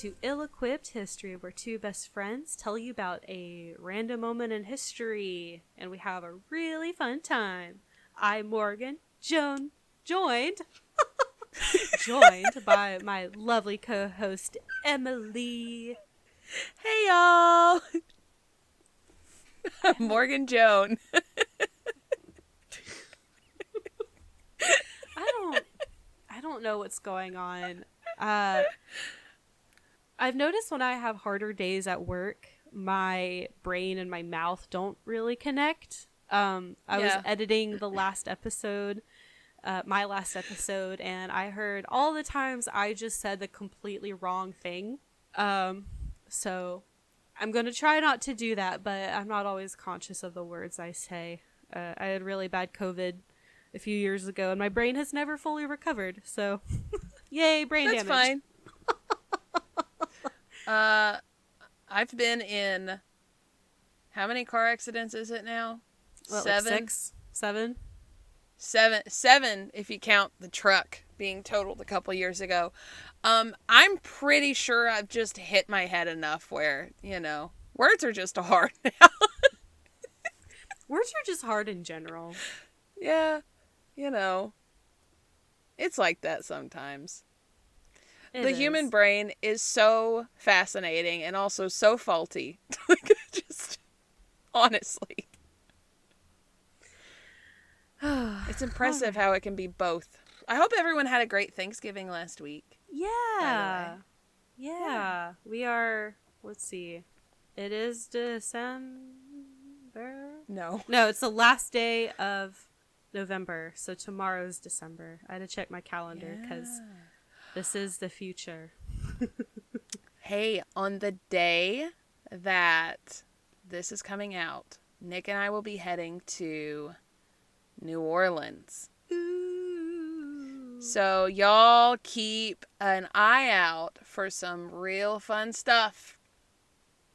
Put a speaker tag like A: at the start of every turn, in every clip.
A: to Ill-Equipped History, where two best friends tell you about a random moment in history, and we have a really fun time. I'm Morgan, joined by my lovely co-host, Emileigh.
B: Hey, y'all! I'm Morgan Joan.
A: I don't know what's going on. I've noticed when I have harder days at work, my brain and my mouth don't really connect. I was editing the last episode, my last episode, and I heard all the times I just said the completely wrong thing. So I'm going to try not to do that, but I'm not always conscious of the words I say. I had really bad COVID a few years ago, and my brain has never fully recovered, so yay, brain damage.
B: That's fine. I've been in, how many car accidents is it now?
A: What,
B: 7?
A: like 6? 7?
B: 7 if you count the truck being totaled a couple years ago. I'm pretty sure I've just hit my head enough where, words are just hard now.
A: Words are just hard in general.
B: Yeah, it's like that sometimes. The human brain is so fascinating and also so faulty. Just, honestly. It's impressive how it can be both. I hope everyone had a great Thanksgiving last week.
A: Yeah. Yeah. We are, let's see. It is December?
B: No,
A: it's the last day of November, so tomorrow's December. I had to check my calendar because this is the future.
B: Hey, on the day that this is coming out, Nick and I will be heading to New Orleans.
A: Ooh.
B: So y'all keep an eye out for some real fun stuff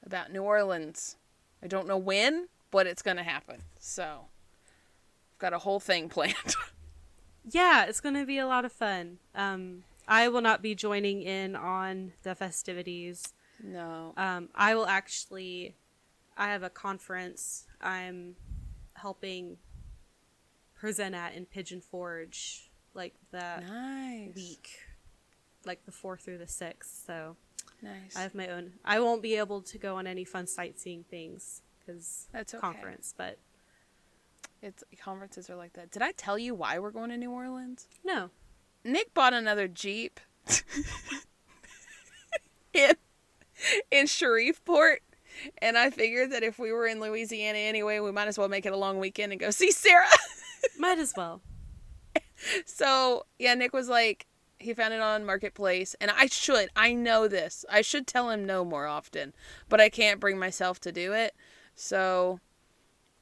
B: about New Orleans. I don't know when, but it's going to happen. So I've got a whole thing planned.
A: Yeah, it's going to be a lot of fun. I will not be joining in on the festivities.
B: No.
A: I will actually, I have a conference I'm helping present at in Pigeon Forge, like that week, like the 4th through the 6th. So
B: nice.
A: I have my own. I won't be able to go on any fun sightseeing things because
B: that's okay.
A: Conference, but
B: conferences are like that. Did I tell you why we're going to New Orleans?
A: No.
B: Nick bought another Jeep in Shreveport, and I figured that if we were in Louisiana anyway, we might as well make it a long weekend and go see Sarah.
A: Might as well.
B: So, yeah, Nick was like, he found it on Marketplace, and I know this. I should tell him no more often, but I can't bring myself to do it. So,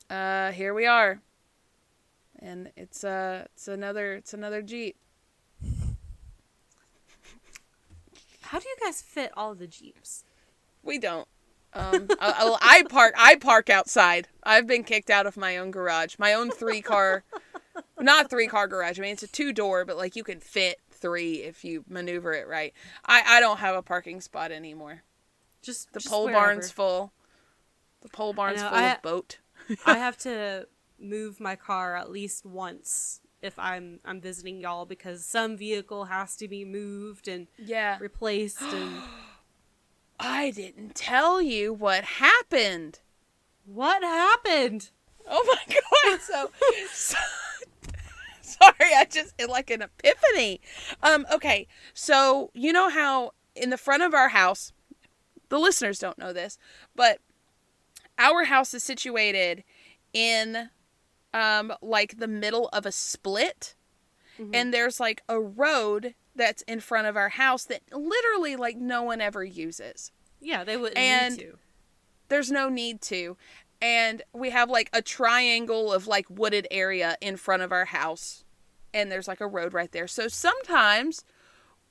B: here we are. And it's another Jeep.
A: How do you guys fit all the Jeeps?
B: We don't. I park outside. I've been kicked out of my own garage. My own 3-car, not 3-car garage. I mean, it's a 2-door, but like you can fit 3 if you maneuver it right. I don't have a parking spot anymore.
A: Just
B: pole
A: wherever.
B: barn's full. The pole barn's full of boat.
A: I have to move my car at least once if I'm visiting y'all because some vehicle has to be moved and replaced. And
B: I didn't tell you what happened.
A: What happened?
B: Oh my god! So sorry, it's like an epiphany. Okay, so you know how in the front of our house, the listeners don't know this, but our house is situated in like the middle of a split, and there's like a road that's in front of our house that literally like no one ever uses.
A: Yeah, they wouldn't need to.
B: There's no need to. And we have like a triangle of like wooded area in front of our house, and there's like a road right there. So sometimes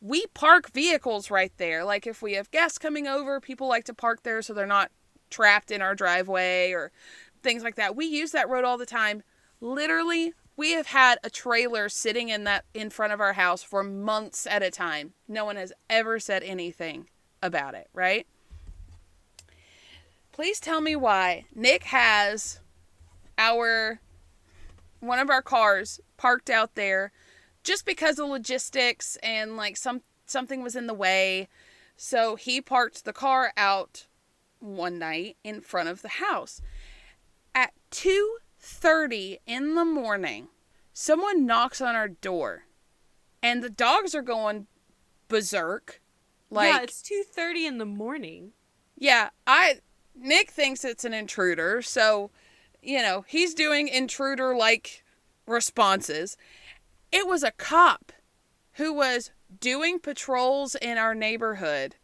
B: we park vehicles right there. Like if we have guests coming over, people like to park there so they're not trapped in our driveway or things like that. We use that road all the time. Literally, we have had a trailer sitting in front of our house for months at a time. No one has ever said anything about it, right? Please tell me why Nick has one of our cars parked out there just because of logistics and like something was in the way. So he parked the car out one night in front of the house. At 2:30 in the morning, someone knocks on our door and the dogs are going berserk. Like,
A: yeah, it's 2:30 in the morning.
B: Yeah, Nick thinks it's an intruder, so, he's doing intruder-like responses. It was a cop who was doing patrols in our neighborhood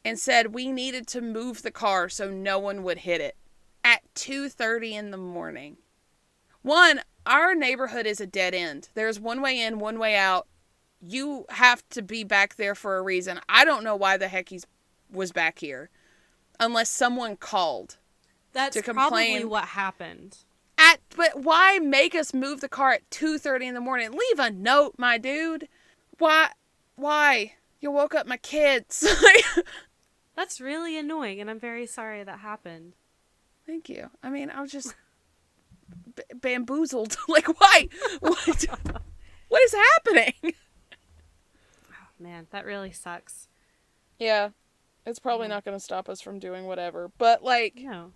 B: and said we needed to move the car so no one would hit it at 2:30 in the morning. One, our neighborhood is a dead end. There's one way in, one way out. You have to be back there for a reason. I don't know why the heck he was back here. Unless someone called
A: to complain. That's probably what happened.
B: But why make us move the car at 2:30 in the morning? Leave a note, my dude. Why? You woke up my kids.
A: That's really annoying, and I'm very sorry that happened.
B: Thank you. I mean, I was just bamboozled. Like, why? What is happening?
A: Oh, man, that really sucks.
B: Yeah. It's probably not going to stop us from doing whatever. But, like,
A: no.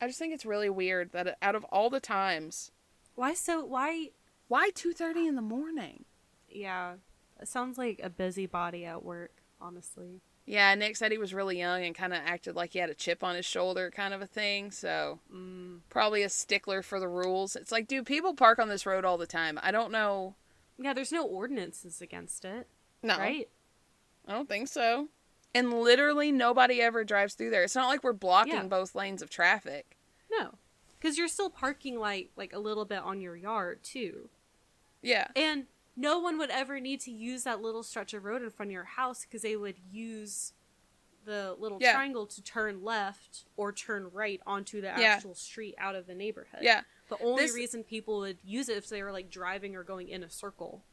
B: I just think it's really weird that out of all the times...
A: Why
B: 2:30 in the morning?
A: Yeah. It sounds like a busybody at work, honestly.
B: Yeah, Nick said he was really young and kind of acted like he had a chip on his shoulder kind of a thing. So, probably a stickler for the rules. It's like, dude, people park on this road all the time. I don't know...
A: Yeah, there's no ordinances against it.
B: No.
A: Right?
B: I don't think so. And literally nobody ever drives through there. It's not like we're blocking both lanes of traffic.
A: No. Because you're still parking like a little bit on your yard, too.
B: Yeah.
A: And no one would ever need to use that little stretch of road in front of your house because they would use the little triangle to turn left or turn right onto the actual street out of the neighborhood.
B: Yeah.
A: The only reason people would use it if they were like driving or going in a circle.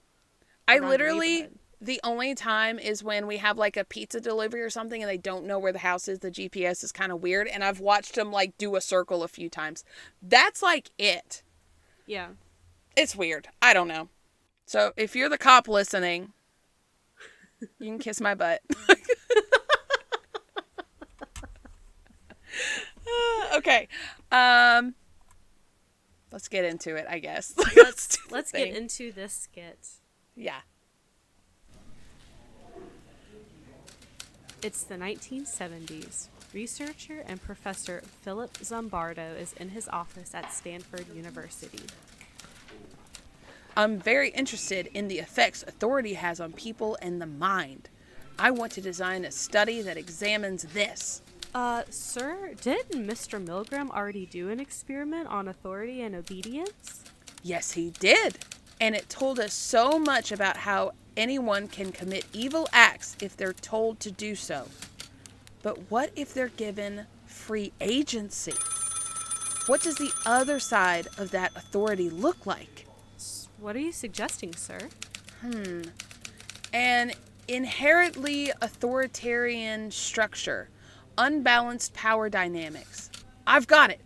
B: I literally... The only time is when we have, like, a pizza delivery or something and they don't know where the house is. The GPS is kind of weird. And I've watched them, like, do a circle a few times. That's, like, it.
A: Yeah.
B: It's weird. I don't know. So, if you're the cop listening, you can kiss my butt. Okay. Let's get into it, I guess.
A: Let's get into this skit.
B: Yeah.
A: It's the 1970s. Researcher and Professor Philip Zimbardo is in his office at Stanford University.
B: I'm very interested in the effects authority has on people and the mind. I want to design a study that examines this.
A: Sir, didn't Mr. Milgram already do an experiment on authority and obedience?
B: Yes, he did. And it told us so much about how anyone can commit evil acts if they're told to do so. But what if they're given free agency? What does the other side of that authority look like?
A: What are you suggesting, sir?
B: An inherently authoritarian structure, unbalanced power dynamics. I've got it.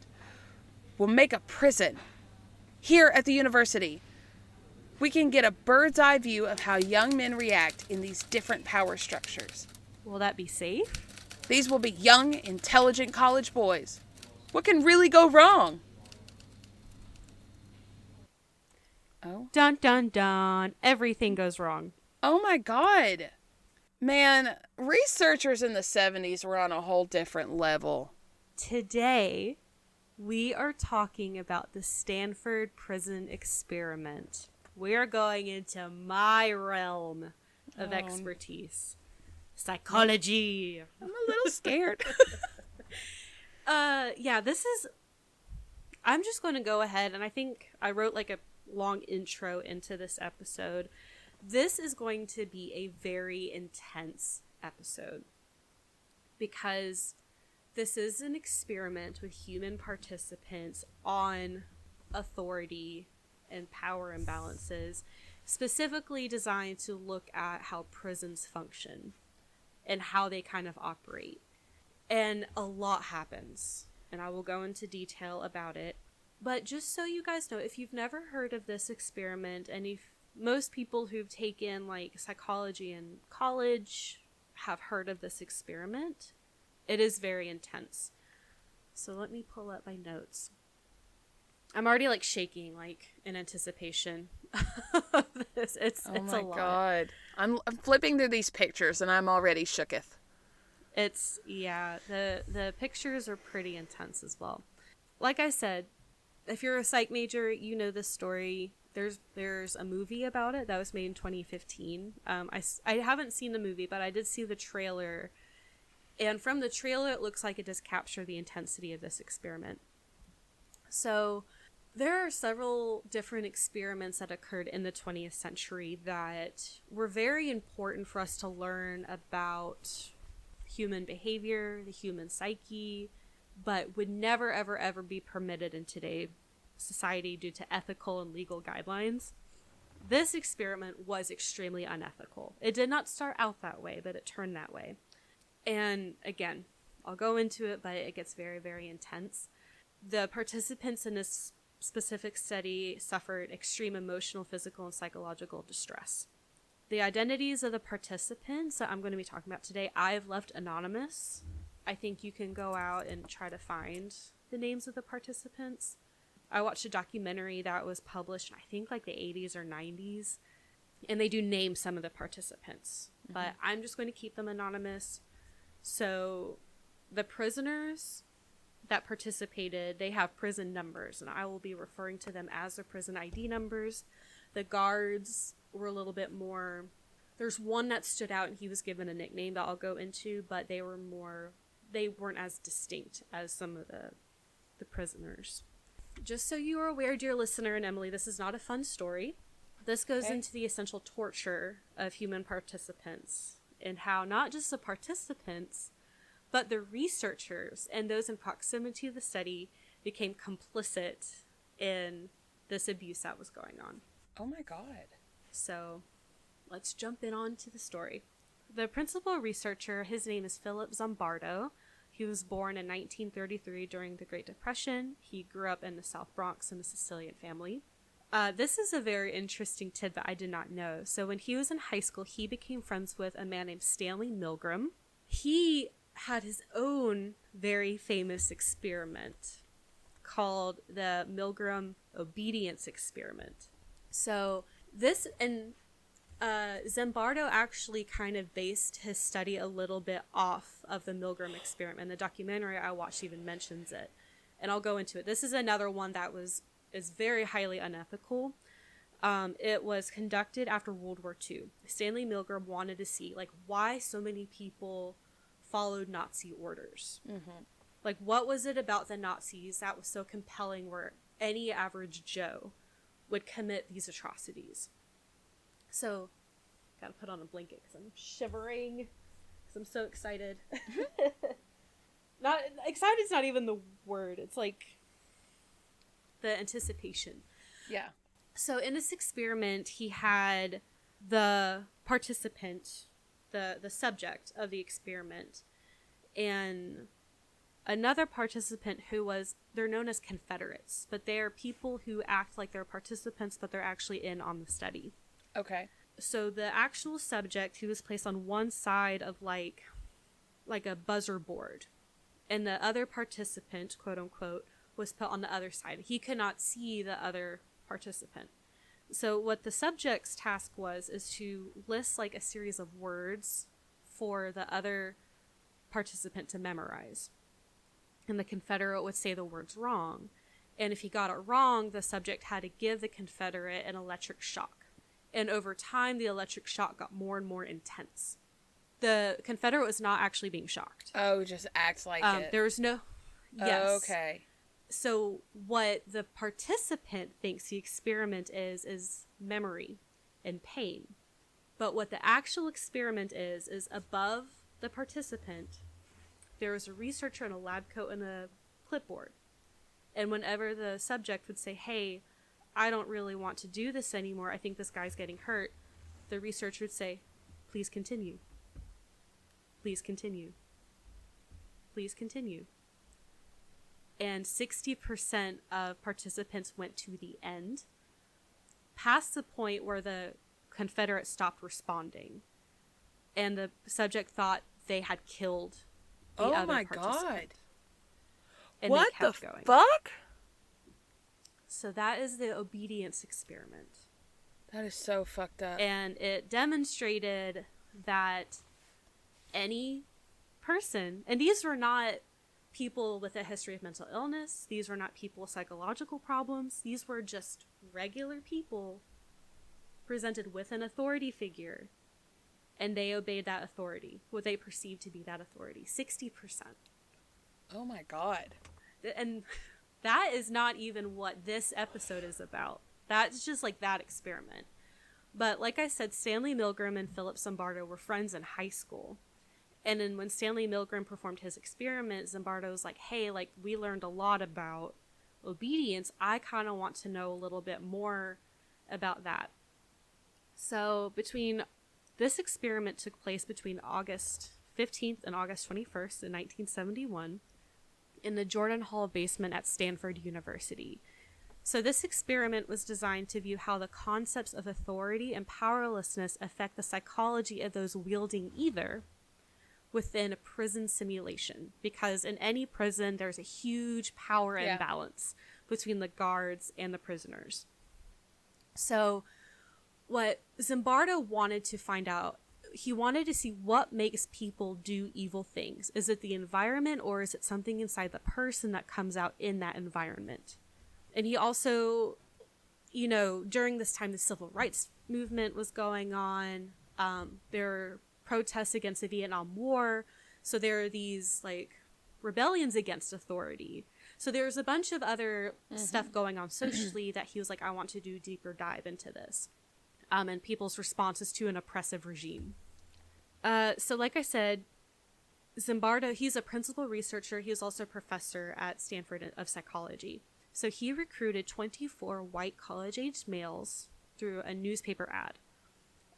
B: We'll make a prison. Here at the university, we can get a bird's eye view of how young men react in these different power structures.
A: Will that be safe?
B: These will be young, intelligent college boys. What can really go wrong? Oh.
A: Dun, dun, dun. Everything goes wrong.
B: Oh my God. Man, researchers in the 70s were on a whole different level.
A: Today, we are talking about the Stanford Prison Experiment. We are going into my realm of expertise. Psychology.
B: I'm a little scared.
A: I'm just going to go ahead, and I think I wrote like a long intro into this episode. This is going to be a very intense episode because this is an experiment with human participants on authority and power imbalances, specifically designed to look at how prisons function. and how they kind of operate. And a lot happens, and I will go into detail about it. But just so you guys know, if you've never heard of this experiment, and if most people who've taken like psychology in college have heard of this experiment, it is very intense. So let me pull up my notes. I'm already like shaking like in anticipation of this. It's a lot.
B: Oh my god. I'm flipping through these pictures and I'm already shooketh.
A: It's, yeah, the pictures are pretty intense as well. Like I said, if you're a psych major, you know this story. There's a movie about it that was made in 2015. I haven't seen the movie, but I did see the trailer. And from the trailer, it looks like it does capture the intensity of this experiment. So there are several different experiments that occurred in the 20th century that were very important for us to learn about human behavior, the human psyche, but would never, ever, ever be permitted in today's society due to ethical and legal guidelines. This experiment was extremely unethical. It did not start out that way, but it turned that way. And again, I'll go into it, but it gets very, very intense. The participants in this specific study suffered extreme emotional, physical, and psychological distress. The identities of the participants that I'm going to be talking about today, I've left anonymous. I think you can go out and try to find the names of the participants. I watched a documentary that was published in, I think, like the 80s or 90s, and they do name some of the participants, but I'm just going to keep them anonymous. So the prisoners that participated, they have prison numbers, and I will be referring to them as the prison ID numbers. The guards were a little bit more, there's one that stood out and he was given a nickname that I'll go into, but they weren't as distinct as some of the prisoners. Just so you are aware, dear listener and Emileigh, this is not a fun story. This goes into the essential torture of human participants and how not just the participants, but the researchers and those in proximity to the study became complicit in this abuse that was going on.
B: Oh my god.
A: So let's jump in on to the story. The principal researcher, his name is Philip Zimbardo. He was born in 1933 during the Great Depression. He grew up in the South Bronx in a Sicilian family. This is a very interesting tidbit I did not know. So when he was in high school, he became friends with a man named Stanley Milgram. He had his own very famous experiment called the Milgram Obedience Experiment. So this, and Zimbardo actually kind of based his study a little bit off of the Milgram experiment. The documentary I watched even mentions it, and I'll go into it. This is another one that is very highly unethical. It was conducted after World War II. Stanley Milgram wanted to see like why so many people followed Nazi orders. Like what was it about the Nazis that was so compelling where any average Joe would commit these atrocities? So, gotta put on a blanket because I'm shivering because I'm so excited. Not excited is not even the word. It's like the anticipation.
B: Yeah.
A: So in this experiment, he had the participant, the subject of the experiment, and another participant they're known as Confederates, but they are people who act like they're participants, but they're actually in on the study.
B: Okay.
A: So the actual subject, he was placed on one side of like a buzzer board, and the other participant, quote unquote, was put on the other side. He could not see the other participant. So what the subject's task is to list like a series of words for the other participant to memorize. And the Confederate would say the words wrong. And if he got it wrong, the subject had to give the Confederate an electric shock. And over time, the electric shock got more and more intense. The Confederate was not actually being shocked.
B: Oh, just acts like it.
A: There was no... Yes.
B: Okay.
A: So what the participant thinks the experiment is memory and pain. But what the actual experiment is above the participant, there was a researcher in a lab coat and a clipboard. And whenever the subject would say, hey, I don't really want to do this anymore, I think this guy's getting hurt, the researcher would say, please continue. Please continue. Please continue. And 60% of participants went to the end, past the point where the Confederates stopped responding. And the subject thought they had killed the other participant. Oh my God. And
B: what the going. Fuck?
A: So that is the obedience experiment.
B: That is so fucked up.
A: And it demonstrated that any person, and these were not people with a history of mental illness, these were not people with psychological problems, these were just regular people presented with an authority figure, and they obeyed that authority, what they perceived to be that authority. 60%.
B: Oh my God.
A: And that is not even what this episode is about. That's just like that experiment. But like I said, Stanley Milgram and Philip Zimbardo were friends in high school. And then when Stanley Milgram performed his experiment, Zimbardo was like, hey, like, we learned a lot about obedience. I kind of want to know a little bit more about that. So this experiment took place between August 15th and August 21st in 1971 in the Jordan Hall basement at Stanford University. So this experiment was designed to view how the concepts of authority and powerlessness affect the psychology of those wielding either within a prison simulation, because in any prison there's a huge power imbalance between the guards and the prisoners. So what Zimbardo wanted to find out, he wanted to see what makes people do evil things. Is it the environment, or is it something inside the person that comes out in that environment? And he also, during this time the civil rights movement was going on. There were protests against the Vietnam War. So there are these like rebellions against authority. So there's a bunch of other stuff going on socially that he was like, I want to do a deeper dive into this. And people's responses to an oppressive regime. So like I said, Zimbardo, he's a principal researcher. He was also a professor at Stanford of psychology. So he recruited 24 white college-aged males through a newspaper ad.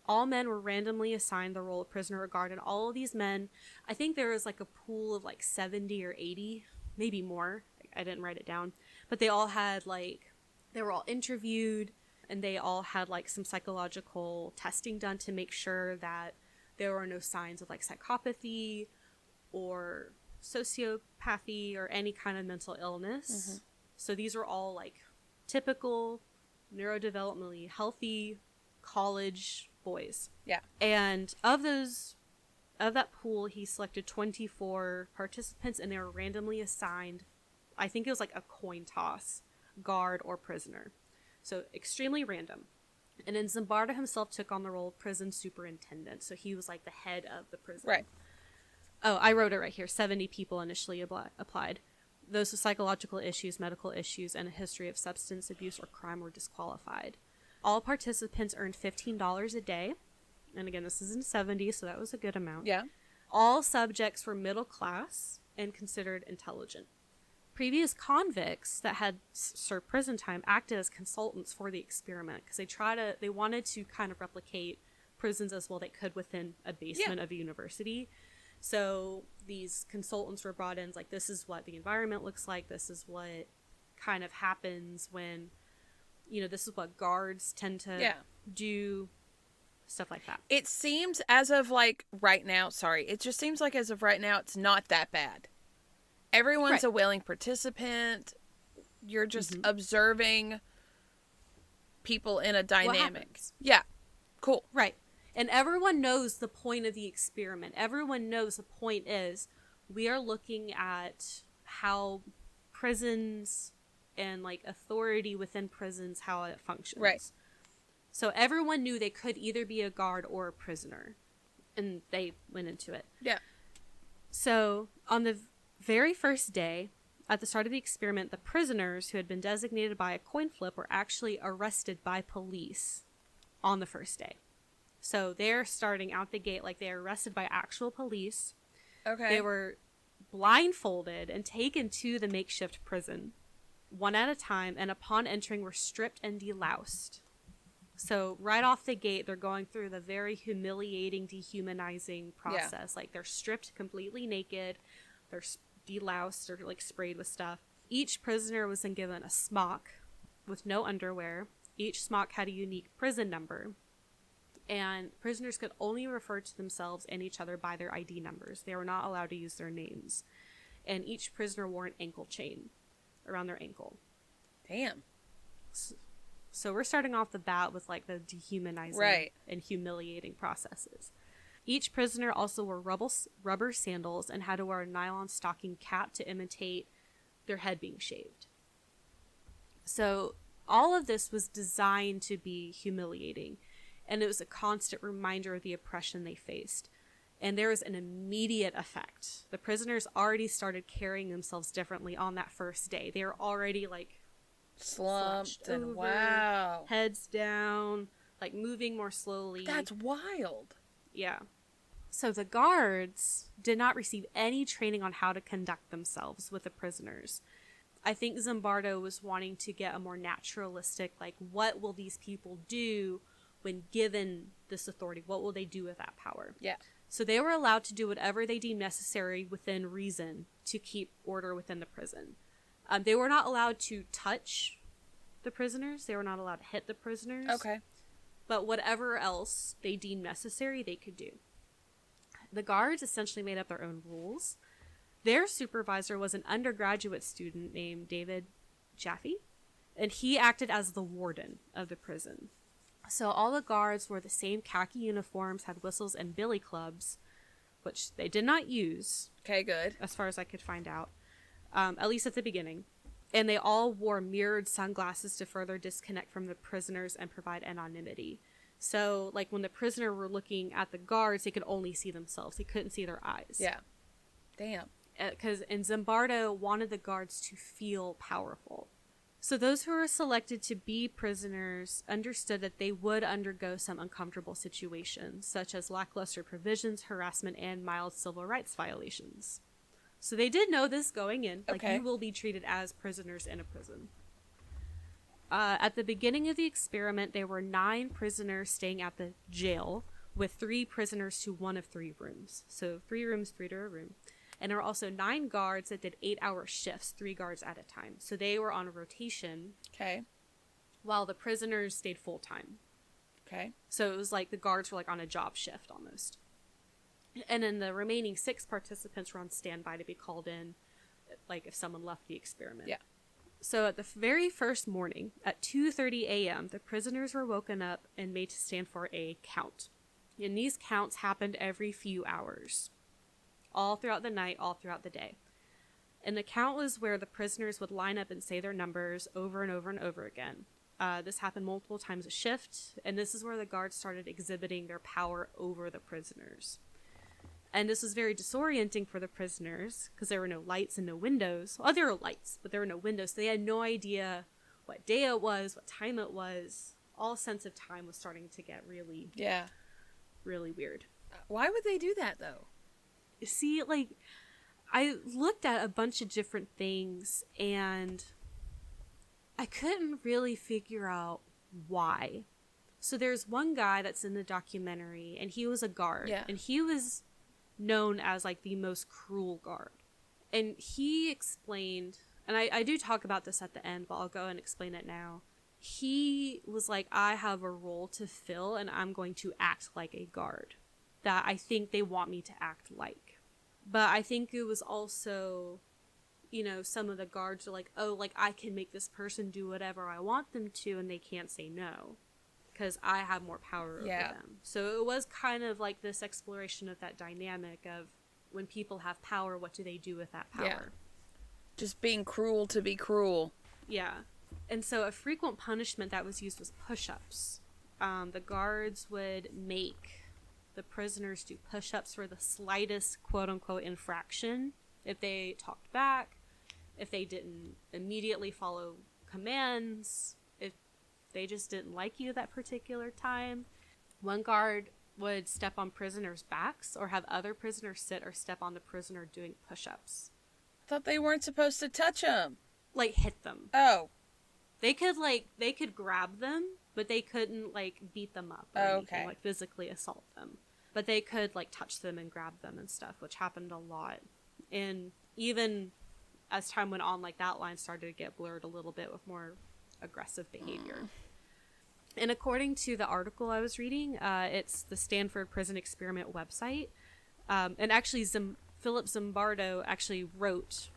A: All men were randomly assigned the role of prisoner or guard, and all of these men, I think there was like a pool of like 70 or 80, maybe more. I didn't write it down. But they all had they were all interviewed, and they all had like some psychological testing done to make sure that there were no signs of like psychopathy or sociopathy or any kind of mental illness. So these were all like typical neurodevelopmentally healthy college boys. Yeah. And of that pool, he selected 24 participants, and they were randomly assigned, I think it was like a coin toss, guard or prisoner. So extremely random. And then Zimbardo himself took on the role of prison superintendent. So he was like the head of the prison. Right. Oh, I wrote it right here. 70 people initially applied. Those with psychological issues, medical issues, and a history of substance abuse or crime were disqualified. All participants earned $15 a day. And again, this is in the 70s, so that was a good amount. Yeah. All subjects were middle class and considered intelligent. Previous convicts that had served prison time acted as consultants for the experiment because they wanted to kind of replicate prisons as well they could within a basement of a university. So these consultants were brought in, like, this is what the environment looks like. This is what kind of happens when, this is what guards tend to do, stuff like that.
B: It seems as of like right now, it just seems like as of right now, it's not that bad. Everyone's a willing participant. You're just observing people in a dynamic. Yeah. Cool.
A: Right. And everyone knows the point of the experiment. Everyone knows the point is we are looking at how prisons and like authority within prisons, how it functions. Right. So everyone knew they could either be a guard or a prisoner. And they went into it. Yeah. So on the very first day, at the start of the experiment, the prisoners who had been designated by a coin flip were actually arrested by police on the first day. So they're starting out the gate like they're arrested by actual police. Okay. They were blindfolded and taken to the makeshift prison, one at a time, and upon entering were stripped and deloused. So right off the gate, they're going through the very humiliating, dehumanizing process. Like, they're stripped completely naked. They're deloused or, like, sprayed with stuff. Each prisoner was then given a smock with no underwear. Each smock had a unique prison number. And prisoners could only refer to themselves and each other by their ID numbers. They were not allowed to use their names. And each prisoner wore an ankle chain around their ankle.
B: Damn.
A: So we're starting off the bat with, like, the dehumanizing and humiliating processes. Each prisoner also wore rubber sandals and had to wear a nylon stocking cap to imitate their head being shaved. So all of this was designed to be humiliating, and it was a constant reminder of the oppression they faced. And there was an immediate effect. The prisoners already started carrying themselves differently on that first day. They were already, like,
B: slumped and
A: over,
B: wow,
A: heads down, like, moving more slowly.
B: That's wild.
A: Yeah. So the guards did not receive any training on how to conduct themselves with the prisoners. I think Zimbardo was wanting to get a more naturalistic, like, what will these people do when given this authority? What will they do with that power?
B: Yeah.
A: So they were allowed to do whatever they deemed necessary within reason to keep order within the prison. They were not allowed to touch the prisoners. They were not allowed to hit the prisoners.
B: Okay.
A: But whatever else they deemed necessary, they could do. The guards essentially made up their own rules. Their supervisor was an undergraduate student named David Jaffe, and he acted as the warden of the prison. So all the guards wore the same khaki uniforms, had whistles and billy clubs, which they did not use.
B: Okay, good.
A: As far as I could find out. At least at the beginning. And they all wore mirrored sunglasses to further disconnect from the prisoners and provide anonymity. So, like, when the prisoner were looking at the guards, they could only see themselves. They couldn't see their eyes.
B: Yeah. Damn.
A: And Zimbardo wanted the guards to feel powerful. So those who were selected to be prisoners understood that they would undergo some uncomfortable situations, such as lackluster provisions, harassment, and mild civil rights violations. So they did know this going in. Like, you will be treated as prisoners in a prison. At the beginning of the experiment, there were 9 prisoners staying at the jail, with 3 prisoners to one of 3 rooms. So 3 rooms, 3 to a room. And there were also 9 guards that did 8-hour shifts, 3 guards at a time. So they were on a rotation.
B: Okay.
A: While the prisoners stayed full-time.
B: Okay.
A: So it was like the guards were, like, on a job shift almost. And then the remaining 6 participants were on standby to be called in, like, if someone left the experiment.
B: Yeah.
A: So at the very first morning, at 2:30 a.m., the prisoners were woken up and made to stand for a count. And these counts happened every few hours. All throughout the night, all throughout the day. And the count was where the prisoners would line up and say their numbers over and over and over again. This happened multiple times a shift, and this is where the guards started exhibiting their power over the prisoners. And this was very disorienting for the prisoners, because there were no lights and no windows. Well, there were lights, but there were no windows, so they had no idea what day it was, what time it was. All sense of time was starting to get really, really weird.
B: Why would they do that, though?
A: See, like, I looked at a bunch of different things, and I couldn't really figure out why. So there's one guy that's in the documentary, and he was a guard, and he was known as, like, the most cruel guard. And he explained, and I do talk about this at the end, but I'll go and explain it now. He was like, I have a role to fill, and I'm going to act like a guard that I think they want me to act like. But I think it was also, you know, some of the guards are like, oh, like, I can make this person do whatever I want them to, and they can't say no, because I have more power over them. So it was kind of like this exploration of that dynamic of when people have power, what do they do with that power?
B: Yeah. Just being cruel to be cruel. Yeah.
A: And so a frequent punishment that was used was push-ups. The guards would make the prisoners do push-ups for the slightest quote-unquote infraction. If they talked back, if they didn't immediately follow commands, if they just didn't like you that particular time. One guard would step on prisoners' backs or have other prisoners sit or step on the prisoner doing push-ups.
B: I thought they weren't supposed to touch them.
A: Like, hit them.
B: Oh.
A: They could grab them but they couldn't, like, beat them up or anything, like, physically assault them. But they could, like, touch them and grab them and stuff, which happened a lot. And even as time went on, like, that line started to get blurred a little bit with more aggressive behavior. And according to the article I was reading, it's the Stanford Prison Experiment website. And actually, Philip Zimbardo actually wrote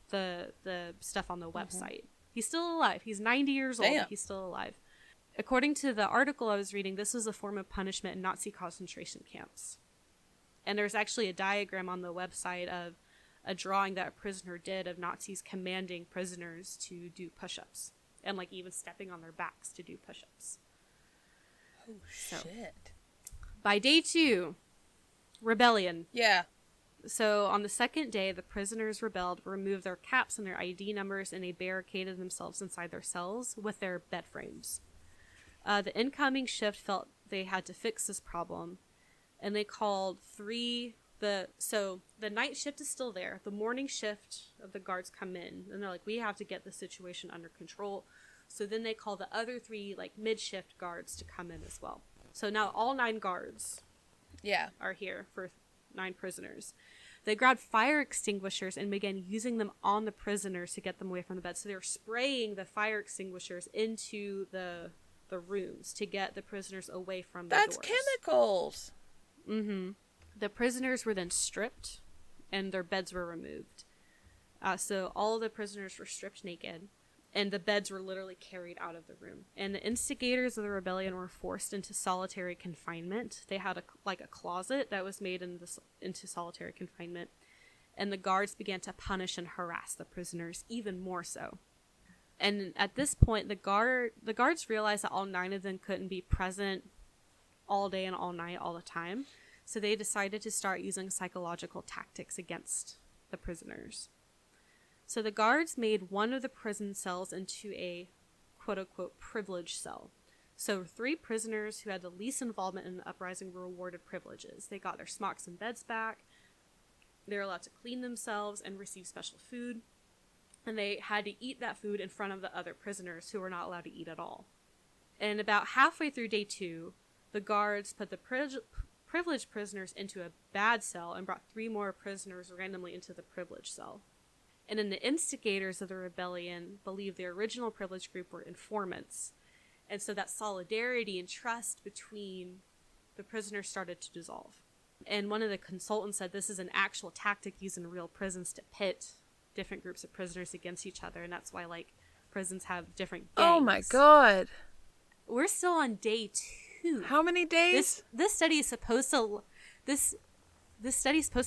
A: the stuff on the website. He's still alive. He's 90 years old. He's still alive. According to the article I was reading, this was a form of punishment in Nazi concentration camps. And there's actually a diagram on the website of a drawing that a prisoner did of Nazis commanding prisoners to do push-ups. And, like, even stepping on their backs to do push-ups.
B: Oh, shit.
A: By day 2, rebellion.
B: Yeah.
A: So on the second day, the prisoners rebelled, removed their caps and their ID numbers, and they barricaded themselves inside their cells with their bed frames. The incoming shift felt they had to fix this problem, and they called so the night shift is still there. The morning shift of the guards come in, and they're like, we have to get the situation under control. So then they call the other 3, like, mid-shift guards to come in as well. So now all 9 guards are here for 9 prisoners. They grabbed fire extinguishers and began using them on the prisoners to get them away from the bed. So they were spraying the fire extinguishers into the rooms to get the prisoners away from the doors.
B: That's chemicals.
A: Mm-hmm. The prisoners were then stripped, and their beds were removed. So all the prisoners were stripped naked, and the beds were literally carried out of the room. And the instigators of the rebellion were forced into solitary confinement. They had a closet that was made into solitary confinement, and the guards began to punish and harass the prisoners even more so. And at this point, the guards realized that all 9 of them couldn't be present all day and all night all the time. So they decided to start using psychological tactics against the prisoners. So the guards made one of the prison cells into a quote-unquote privileged cell. So 3 prisoners who had the least involvement in the uprising were awarded privileges. They got their smocks and beds back. They were allowed to clean themselves and receive special food. And they had to eat that food in front of the other prisoners who were not allowed to eat at all. And about halfway through day 2, the guards put the privileged prisoners into a bad cell and brought 3 more prisoners randomly into the privileged cell. And then the instigators of the rebellion believed the original privileged group were informants. And so that solidarity and trust between the prisoners started to dissolve. And one of the consultants said this is an actual tactic used in real prisons to pit different groups of prisoners against each other. And that's why, like, prisons have different gangs.
B: Oh my God.
A: We're still on day 2.
B: How many days?
A: This study is supposed to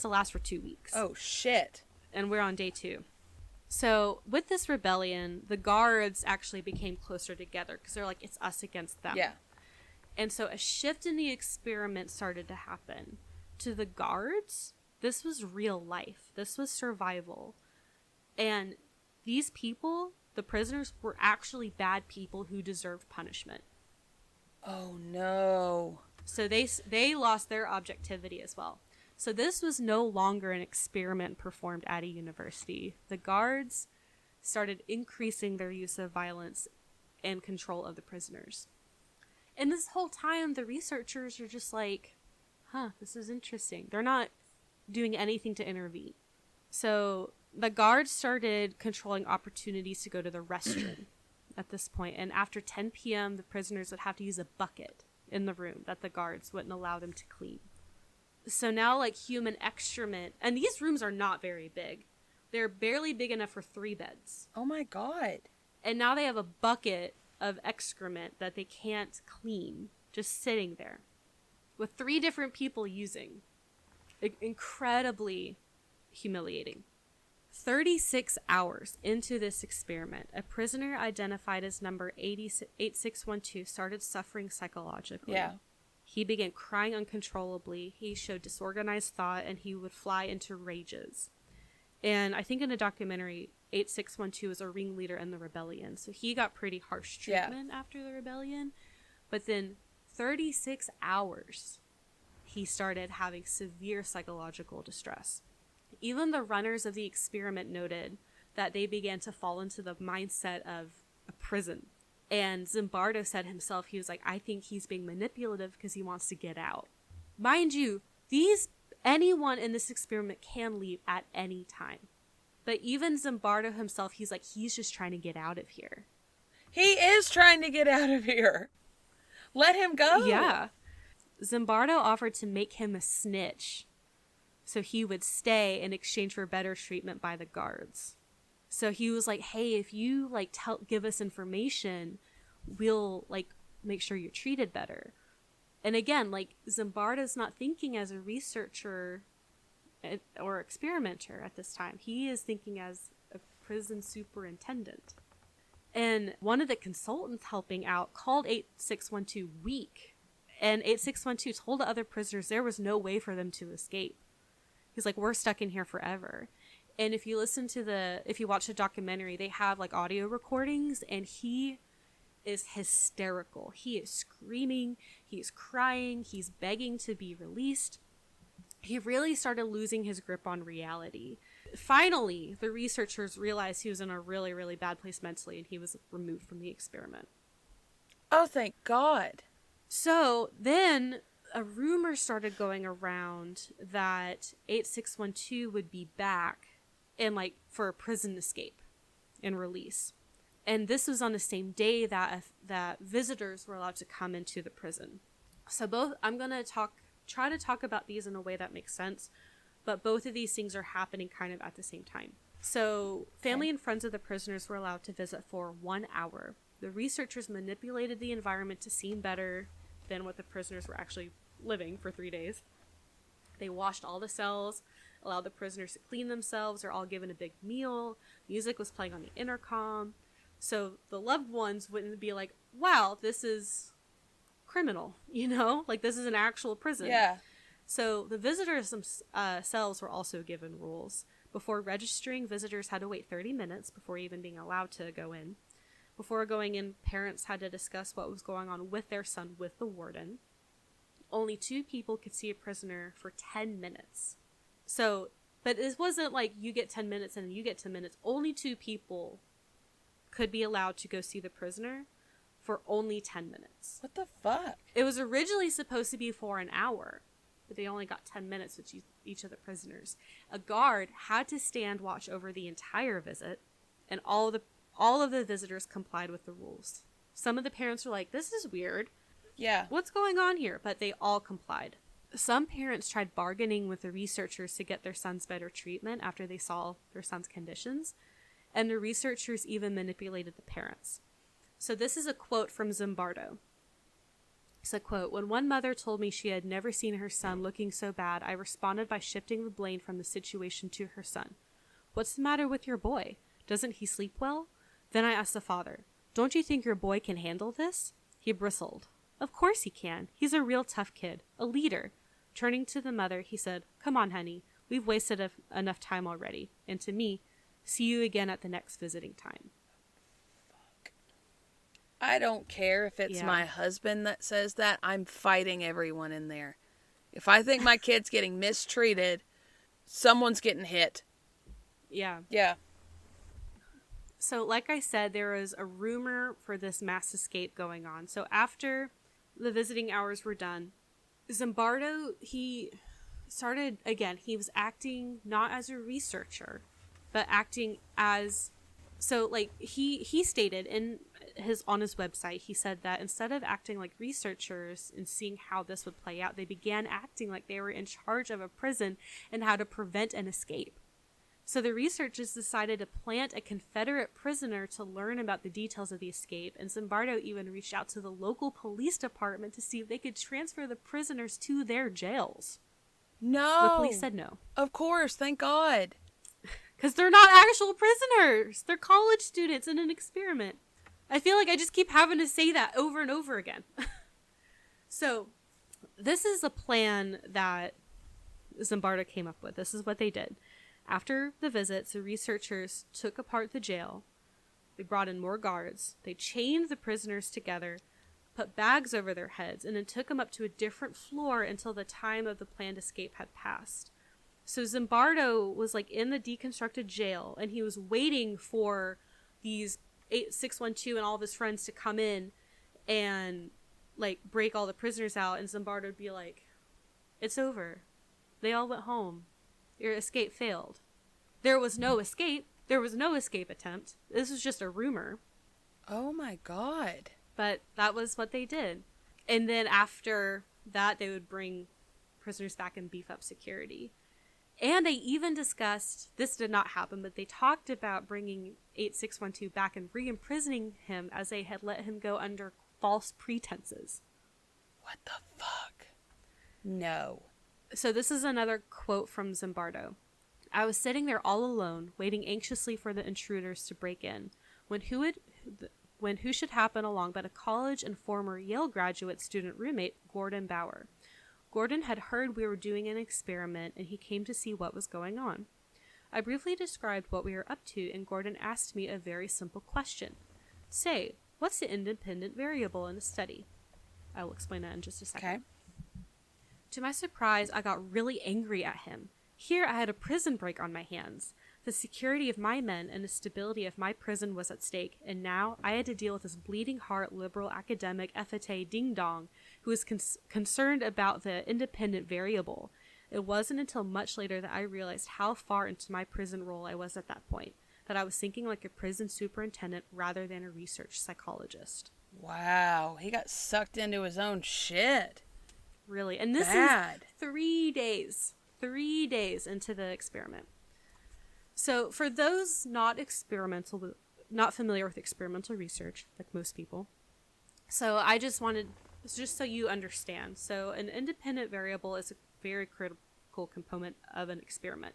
A: last for 2 weeks.
B: Oh shit.
A: And we're on day 2. So with this rebellion, the guards actually became closer together because they're like, it's us against them.
B: Yeah.
A: And so a shift in the experiment started to happen. To the guards, this was real life. This was survival. And these people, the prisoners, were actually bad people who deserved punishment.
B: Oh no.
A: So they lost their objectivity as well. So this was no longer an experiment performed at a university. The guards started increasing their use of violence and control of the prisoners. And this whole time, the researchers are just like, this is interesting. They're not doing anything to intervene. So the guards started controlling opportunities to go to the restroom at this point. And after 10 p.m., the prisoners would have to use a bucket in the room that the guards wouldn't allow them to clean. So now, like, human excrement, and these rooms are not very big. They're barely big enough for 3 beds.
B: Oh my God.
A: And now they have a bucket of excrement that they can't clean, just sitting there, with 3 different people using. Incredibly humiliating. 36 hours into this experiment, a prisoner identified as number 8612 started suffering psychologically.
B: Yeah.
A: He began crying uncontrollably. He showed disorganized thought, and he would fly into rages. And I think in the documentary, 8612 was a ringleader in the rebellion. So he got pretty harsh treatment after the rebellion. But then 36 hours, he started having severe psychological distress. Even the runners of the experiment noted that they began to fall into the mindset of a prison. And Zimbardo said himself, he was like, I think he's being manipulative because he wants to get out. Mind you, anyone in this experiment can leave at any time. But even Zimbardo himself, he's like, he's just trying to get out of here.
B: He is trying to get out of here. Let him go.
A: Yeah. Zimbardo offered to make him a snitch so he would stay in exchange for better treatment by the guards. So he was like, hey, if you like give us information, we'll like make sure you're treated better. And again, like Zimbardo's not thinking as a researcher or experimenter at this time. He is thinking as a prison superintendent. And one of the consultants helping out called 8612 weak. And 8612 told the other prisoners there was no way for them to escape. He's like, we're stuck in here forever. And if you watch the documentary, they have like audio recordings, and he is hysterical. He is screaming, he's crying, he's begging to be released. He really started losing his grip on reality. Finally, the researchers realized he was in a really, really bad place mentally, and he was removed from the experiment.
B: Oh, thank God.
A: So then a rumor started going around that 8612 would be back and like for a prison escape and release. And this was on the same day that visitors were allowed to come into the prison. So I'm going to try to talk about these in a way that makes sense, but both of these things are happening kind of at the same time. So family and friends of the prisoners were allowed to visit for 1 hour. The researchers manipulated the environment to seem better than what the prisoners were actually living for 3 days. They washed all the cells, allowed the prisoners to clean themselves, they're all given a big meal, music was playing on the intercom, so the loved ones wouldn't be like, wow, this is criminal, like this is an actual prison.
B: Yeah.
A: So the visitors themselves were also given rules. Before registering, visitors had to wait 30 minutes before even being allowed to go in. Before going in, parents had to discuss what was going on with their son with the warden. Only 2 people could see a prisoner for 10 minutes. So, but it wasn't like you get 10 minutes and you get 10 minutes. Only 2 people could be allowed to go see the prisoner for only 10 minutes.
B: What the fuck?
A: It was originally supposed to be for an hour, but they only got 10 minutes with each of the prisoners. A guard had to stand watch over the entire visit, and all of the visitors complied with the rules. Some of the parents were like, this is weird.
B: Yeah.
A: What's going on here? But they all complied. Some parents tried bargaining with the researchers to get their sons better treatment after they saw their son's conditions, and the researchers even manipulated the parents. So this is a quote from Zimbardo. It's a quote, "When one mother told me she had never seen her son looking so bad, I responded by shifting the blame from the situation to her son. What's the matter with your boy? Doesn't he sleep well? Then I asked the father, don't you think your boy can handle this? He bristled. Of course he can. He's a real tough kid, a leader. Turning to the mother, he said, come on, honey. We've wasted enough time already. And to me, see you again at the next visiting time."
B: I don't care if it's my husband that says that. I'm fighting everyone in there. If I think my kid's getting mistreated, someone's getting hit.
A: Yeah.
B: Yeah.
A: So like I said, there was a rumor for this mass escape going on. So after the visiting hours were done, Zimbardo, he started, again, he was acting not as a researcher, but acting as, so like he stated on his website, he said that instead of acting like researchers and seeing how this would play out, they began acting like they were in charge of a prison and how to prevent an escape. So the researchers decided to plant a Confederate prisoner to learn about the details of the escape, and Zimbardo even reached out to the local police department to see if they could transfer the prisoners to their jails.
B: No.
A: The police said no.
B: Of course, thank God.
A: Because they're not actual prisoners. They're college students in an experiment. I feel like I just keep having to say that over and over again. So this is a plan that Zimbardo came up with. This is what they did. After the visits, the researchers took apart the jail. They brought in more guards. They chained the prisoners together, put bags over their heads, and then took them up to a different floor until the time of the planned escape had passed. So Zimbardo was like in the deconstructed jail, and he was waiting for these 8612 and all of his friends to come in and like break all the prisoners out, and Zimbardo would be like, it's over. They all went home. Your escape failed. There was no escape. There was no escape attempt. This was just a rumor.
B: Oh my God.
A: But that was what they did. And then after that, they would bring prisoners back and beef up security. And they even discussed, this did not happen, but they talked about bringing 8612 back and re-imprisoning him as they had let him go under false pretenses.
B: What the fuck? No.
A: So this is another quote from Zimbardo. I was sitting there all alone, waiting anxiously for the intruders to break in, when who should happen along but a college and former Yale graduate student roommate, Gordon Bauer. Gordon had heard we were doing an experiment, and he came to see what was going on. I briefly described what we were up to, and Gordon asked me a very simple question. Say, what's the independent variable in a study? I will explain that in just a second.
B: Okay.
A: To my surprise, I got really angry at him. Here I had a prison break on my hands. The security of my men and the stability of my prison was at stake, and now I had to deal with this bleeding heart liberal academic effete ding-dong who was concerned about the independent variable. It wasn't until much later that I realized how far into my prison role I was at that point, that I was thinking like a prison superintendent rather than a research psychologist.
B: Wow, he got sucked into his own shit.
A: Really. And this
B: Bad.
A: is 3 days. 3 days into the experiment. So for those not familiar with experimental research, like most people, so I just wanted, just so you understand. So an independent variable is a very critical component of an experiment.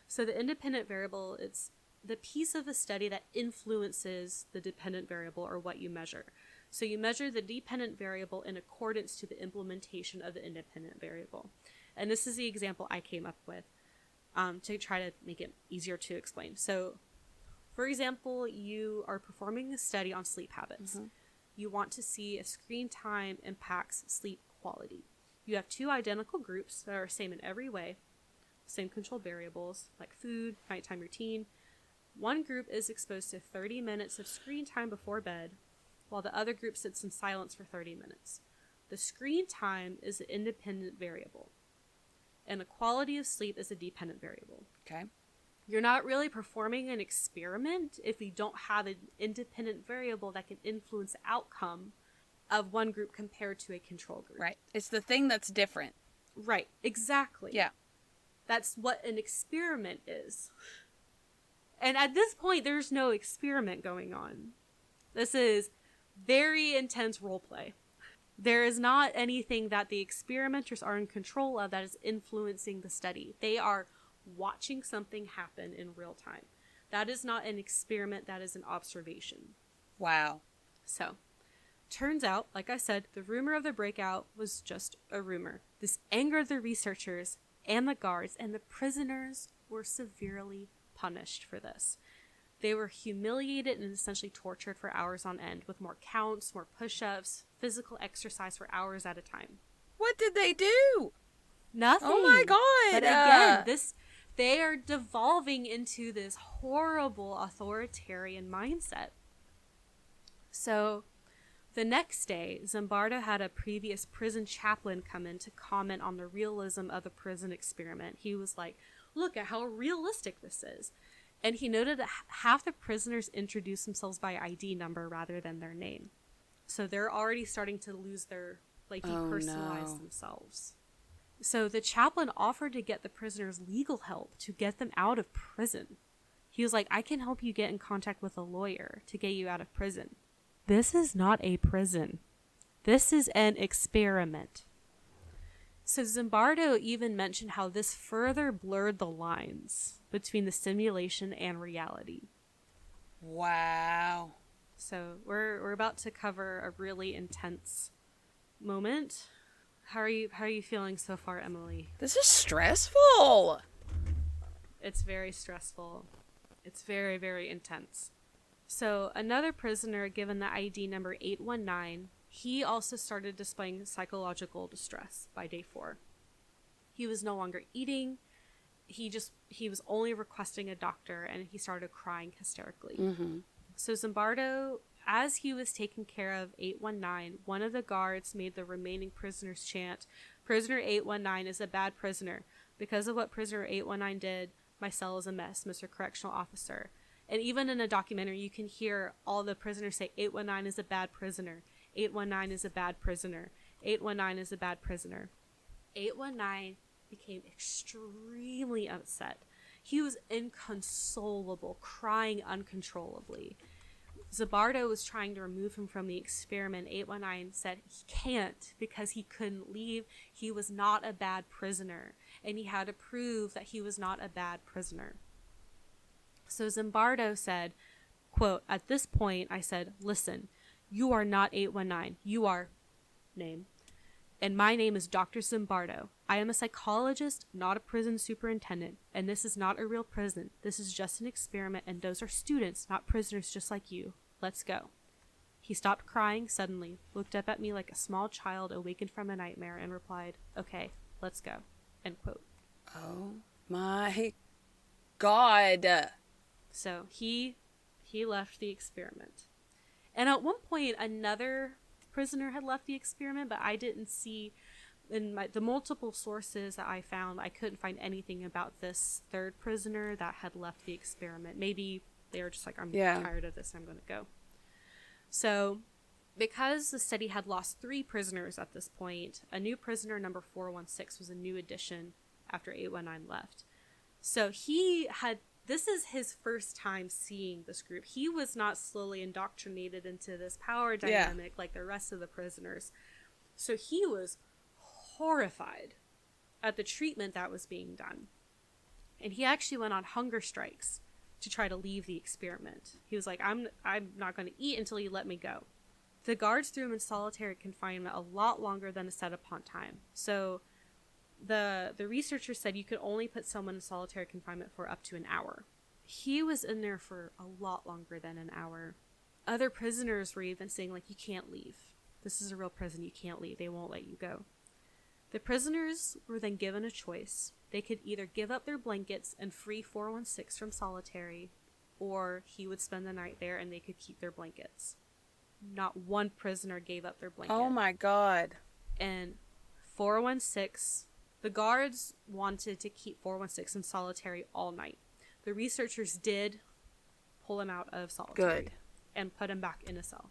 A: So the independent variable, it's the piece of a study that influences the dependent variable, or what you measure. So you measure the dependent variable in accordance to the implementation of the independent variable. And this is the example I came up with to try to make it easier to explain. So, for example, you are performing a study on sleep habits. Mm-hmm. You want to see if screen time impacts sleep quality. You have two identical groups that are same in every way, same controlled variables like food, nighttime routine. One group is exposed to 30 minutes of screen time before bed, while the other group sits in silence for 30 minutes. The screen time is an independent variable, and the quality of sleep is a dependent variable.
B: Okay.
A: You're not really performing an experiment if you don't have an independent variable that can influence the outcome of one group compared to a control group.
B: Right. It's the thing that's different.
A: Right. Exactly.
B: Yeah.
A: That's what an experiment is. And at this point, there's no experiment going on. This is very intense role play. There is not anything that the experimenters are in control of that is influencing the study. They are watching something happen in real time. That is not an experiment, that is an observation.
B: Wow.
A: So, turns out, like I said, the rumor of the breakout was just a rumor. This angered the researchers and the guards, and the prisoners were severely punished for this. They were humiliated and essentially tortured for hours on end, with more counts, more push-ups, physical exercise for hours at a time.
B: What did they do?
A: Nothing.
B: Oh my God.
A: But again, they are devolving into this horrible authoritarian mindset. So, the next day, Zimbardo had a previous prison chaplain come in to comment on the realism of the prison experiment. He was like, look at how realistic this is. And he noted that half the prisoners introduced themselves by ID number rather than their name. So they're already starting to lose their, depersonalize themselves. So the chaplain offered to get the prisoners legal help to get them out of prison. He was like, I can help you get in contact with a lawyer to get you out of prison. This is not a prison. This is an experiment. So Zimbardo even mentioned how this further blurred the lines between the simulation and reality.
B: Wow.
A: So we're about to cover a really intense moment. How are you feeling so far, Emileigh?
B: This is stressful.
A: It's very stressful. It's very, very intense. So another prisoner given the ID number 819, he also started displaying psychological distress by day 4. He was no longer eating. He was only requesting a doctor, and he started crying hysterically.
B: Mm-hmm.
A: So Zimbardo, as he was taking care of 819, one of the guards made the remaining prisoners chant, "Prisoner 819 is a bad prisoner. Because of what prisoner 819 did, my cell is a mess, Mr. Correctional Officer." And even in a documentary, you can hear all the prisoners say, 819 is a bad prisoner. 819 is a bad prisoner. 819 is a bad prisoner. 819 became extremely upset. He was inconsolable, crying uncontrollably. Zimbardo was trying to remove him from the experiment. 819 said he can't because he couldn't leave. He was not a bad prisoner, and he had to prove that he was not a bad prisoner. So Zimbardo said, quote, "At this point, I said, listen, you are not 819. You are name. And my name is Dr. Zimbardo. I am a psychologist, not a prison superintendent. And this is not a real prison. This is just an experiment, and those are students, not prisoners just like you. Let's go." He stopped crying suddenly, looked up at me like a small child awakened from a nightmare, and replied, "Okay, let's go." End quote.
B: Oh my God.
A: So he left the experiment. And at one point, another prisoner had left the experiment, but I didn't see in the multiple sources that I found, I couldn't find anything about this third prisoner that had left the experiment. Maybe they were just like, I'm tired of this, I'm going to go. So because the study had lost 3 prisoners at this point, a new prisoner, number 416, was a new addition after 819 left. So this is his first time seeing this group. He was not slowly indoctrinated into this power dynamic like the rest of the prisoners. So he was horrified at the treatment that was being done. And he actually went on hunger strikes to try to leave the experiment. He was like, I'm not going to eat until you let me go. The guards threw him in solitary confinement a lot longer than a set upon time. So the researchers said you could only put someone in solitary confinement for up to an hour. He was in there for a lot longer than an hour. Other prisoners were even saying, like, you can't leave. This is a real prison. You can't leave. They won't let you go. The prisoners were then given a choice. They could either give up their blankets and free 416 from solitary, or he would spend the night there and they could keep their blankets. Not one prisoner gave up their blanket.
B: Oh my God.
A: And 416, the guards wanted to keep 416 in solitary all night. The researchers did pull him out of solitary and put him back in a cell.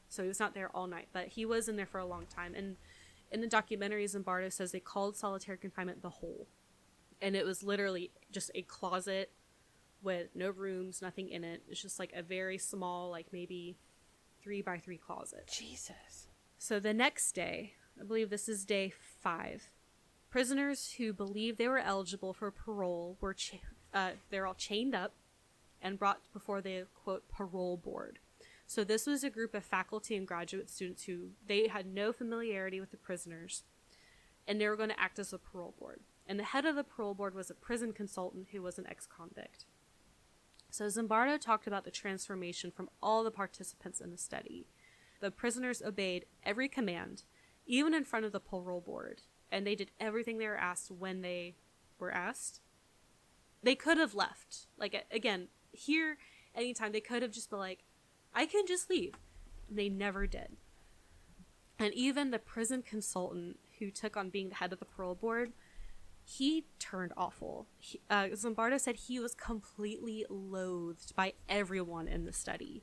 A: So he was not there all night, but he was in there for a long time. And in the documentary, Zimbardo says they called solitary confinement the hole. And it was literally just a closet with no rooms, nothing in it. It's just like a very small, like maybe 3x3 closet.
B: Jesus.
A: So the next day, I believe this is day 5, prisoners who believed they were eligible for parole were they're all chained up and brought before the, quote, parole board. So this was a group of faculty and graduate students who they had no familiarity with the prisoners, and they were going to act as a parole board. And the head of the parole board was a prison consultant who was an ex-convict. So Zimbardo talked about the transformation from all the participants in the study. The prisoners obeyed every command, even in front of the parole board, and they did everything they were asked when they were asked. They could have left. Like, again, here, anytime, they could have just been like, I can just leave. And they never did. And even the prison consultant who took on being the head of the parole board, he turned awful. Zimbardo said he was completely loathed by everyone in the study.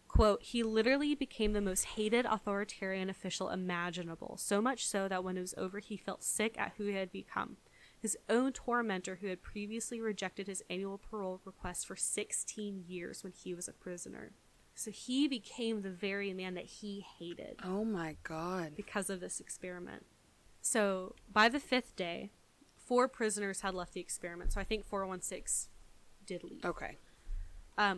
A: Quote, he literally became the most hated authoritarian official imaginable, so much so that when it was over, he felt sick at who he had become. His own tormentor, who had previously rejected his annual parole request for 16 years when he was a prisoner. So he became the very man that he hated.
B: Oh my God.
A: Because of this experiment. So by the 5th day, 4 prisoners had left the experiment. So I think 416 did leave.
B: Okay.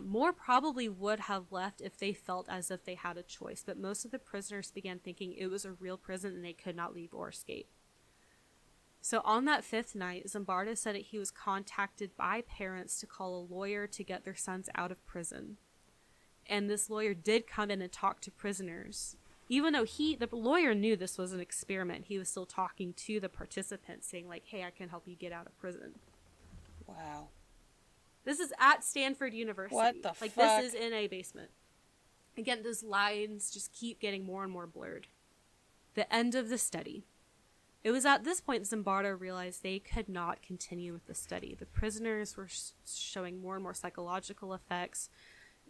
A: More probably would have left if they felt as if they had a choice. But most of the prisoners began thinking it was a real prison and they could not leave or escape. So on that 5th night, Zimbardo said that he was contacted by parents to call a lawyer to get their sons out of prison. And this lawyer did come in and talk to prisoners. Even though the lawyer knew this was an experiment, he was still talking to the participants saying like, hey, I can help you get out of prison.
B: Wow.
A: This is at Stanford University.
B: What the fuck?
A: This is in a basement. Again, those lines just keep getting more and more blurred. The end of the study. It was at this point Zimbardo realized they could not continue with the study. The prisoners were showing more and more psychological effects,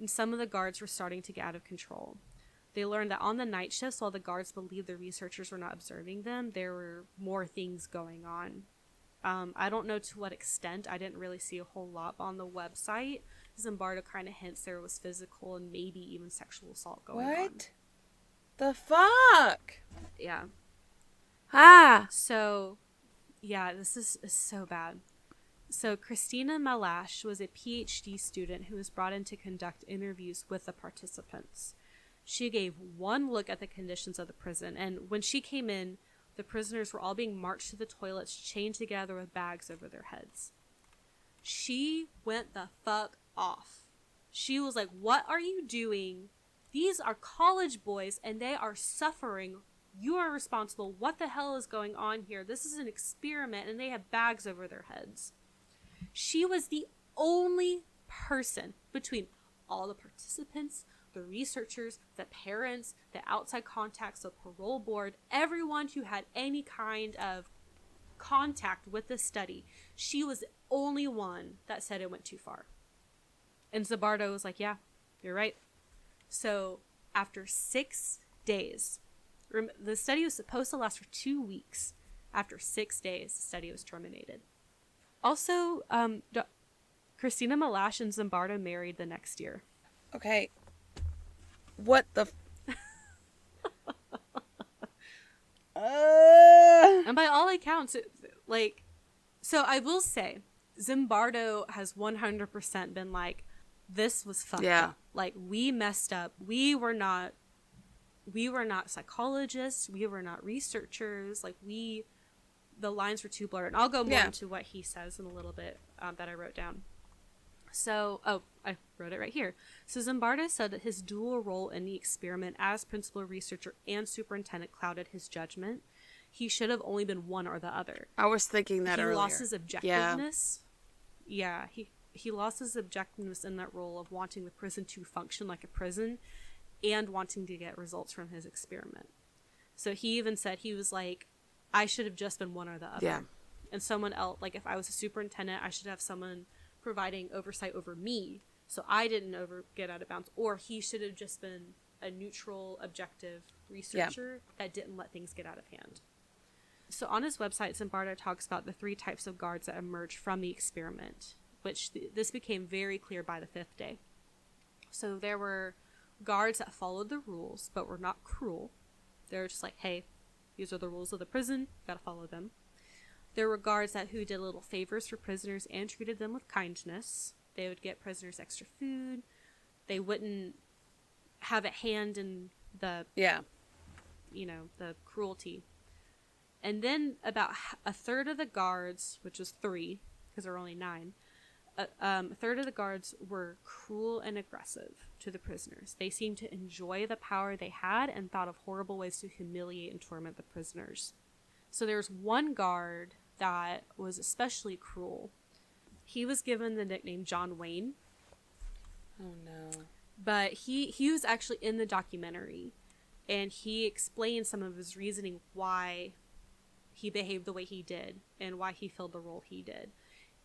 A: and some of the guards were starting to get out of control. They learned that on the night shifts, while the guards believed the researchers were not observing them, there were more things going on. I don't know to what extent. I didn't really see a whole lot on the website. Zimbardo kind of hints there was physical and maybe even sexual assault going on.
B: What the fuck?
A: Yeah. So, yeah, this is so bad. So, Christina Malash was a PhD student who was brought in to conduct interviews with the participants. She gave one look at the conditions of the prison, and when she came in, the prisoners were all being marched to the toilets, chained together with bags over their heads. She went the fuck off. She was like, what are you doing? These are college boys, and they are suffering. You are responsible. What the hell is going on here? This is an experiment, and they have bags over their heads. She was the only person between all the participants, the researchers, the parents, the outside contacts, the parole board, everyone who had any kind of contact with the study. She was the only one that said it went too far. And Zimbardo was like, yeah, you're right. So after 6 days, the study was supposed to last for 2 weeks. After 6 days, the study was terminated. Also, Christina Malash and Zimbardo married the next year.
B: Okay. What the...
A: And by all accounts, so I will say, Zimbardo has 100% been like, this was fucked up. Like, we messed up. We were not psychologists. We were not researchers. Like, the lines were too blurred. And I'll go more into what he says in a little bit that I wrote down. So, I wrote it right here. So Zimbardo said that his dual role in the experiment as principal researcher and superintendent clouded his judgment. He should have only been one or the other.
B: I was thinking that earlier.
A: He lost his objectiveness. Yeah, he lost his objectiveness in that role of wanting the prison to function like a prison and wanting to get results from his experiment. So he even said, he was like, I should have just been one or the other.
B: Yeah.
A: And someone else, like if I was a superintendent, I should have someone providing oversight over me so I didn't get out of bounds. Or he should have just been a neutral, objective researcher that didn't let things get out of hand. So on his website, Zimbardo talks about the 3 types of guards that emerged from the experiment, which this became very clear by the 5th day. So there were guards that followed the rules but were not cruel. They were just like, hey, these are the rules of the prison, gotta follow them. There were guards who did little favors for prisoners and treated them with kindness. They would get prisoners extra food. They wouldn't have a hand in the cruelty. And then about a third of the guards, which was 3, because there were only 9, a third of the guards were cruel and aggressive to the prisoners. They seemed to enjoy the power they had and thought of horrible ways to humiliate and torment the prisoners. So there was one guard that was especially cruel. He was given the nickname John Wayne.
B: Oh no.
A: But he was actually in the documentary, and he explained some of his reasoning why he behaved the way he did and why he filled the role he did.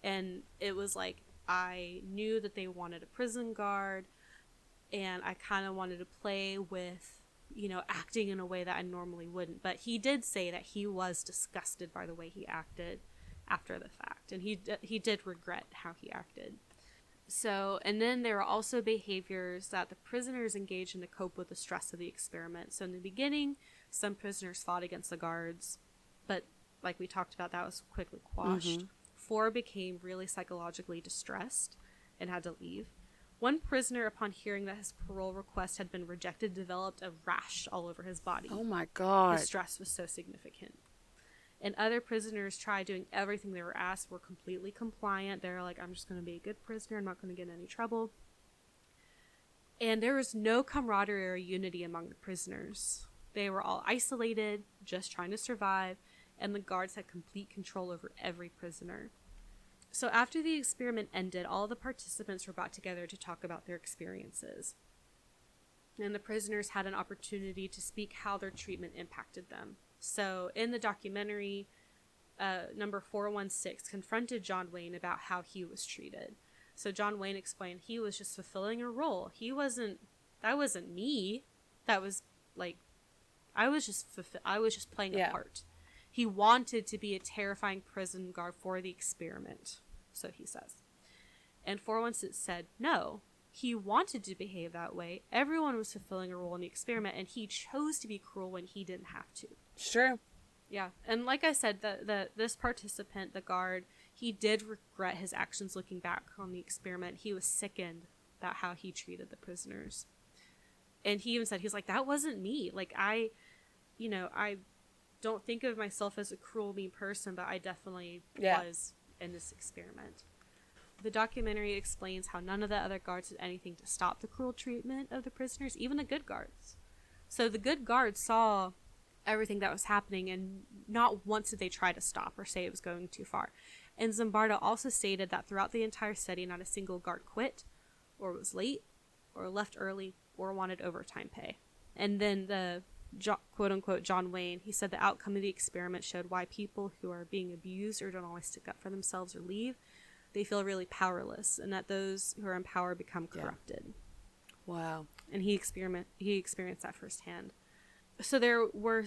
A: And it was like, I knew that they wanted a prison guard, and I kind of wanted to play with, acting in a way that I normally wouldn't. But he did say that he was disgusted by the way he acted after the fact, and he did regret how he acted. So, and then there are also behaviors that the prisoners engaged in to cope with the stress of the experiment. So in the beginning, some prisoners fought against the guards, but like we talked about, that was quickly quashed. Mm-hmm. 4 became really psychologically distressed and had to leave. One prisoner, upon hearing that his parole request had been rejected, developed a rash all over his body.
B: Oh my God.
A: The stress was so significant. And other prisoners tried doing everything they were asked, were completely compliant. They were like, I'm just going to be a good prisoner. I'm not going to get in any trouble. And there was no camaraderie or unity among the prisoners. They were all isolated, just trying to survive, and the guards had complete control over every prisoner. So after the experiment ended, all the participants were brought together to talk about their experiences. And the prisoners had an opportunity to speak how their treatment impacted them. So in the documentary, number 416 confronted John Wayne about how he was treated. So John Wayne explained he was just fulfilling a role. That wasn't me. That was like, I was just playing a part. He wanted to be a terrifying prison guard for the experiment, so he says. And 416 said, no, he wanted to behave that way. Everyone was fulfilling a role in the experiment, and he chose to be cruel when he didn't have to.
B: Sure.
A: Yeah, and like I said, this participant, the guard, he did regret his actions looking back on the experiment. He was sickened about how he treated the prisoners. And he even said, he's like, that wasn't me. Like, I don't think of myself as a cruel, mean person, but I definitely was in this experiment. The documentary explains how none of the other guards did anything to stop the cruel treatment of the prisoners, even the good guards. So the good guards saw everything that was happening, and not once did they try to stop or say it was going too far. And Zimbardo also stated that throughout the entire study, not a single guard quit, or was late, or left early, or wanted overtime pay. And then the quote-unquote John Wayne, he said the outcome of the experiment showed why people who are being abused or don't always stick up for themselves or leave, they feel really powerless, and that those who are in power become corrupted.
B: Wow.
A: And he experienced that firsthand. So there were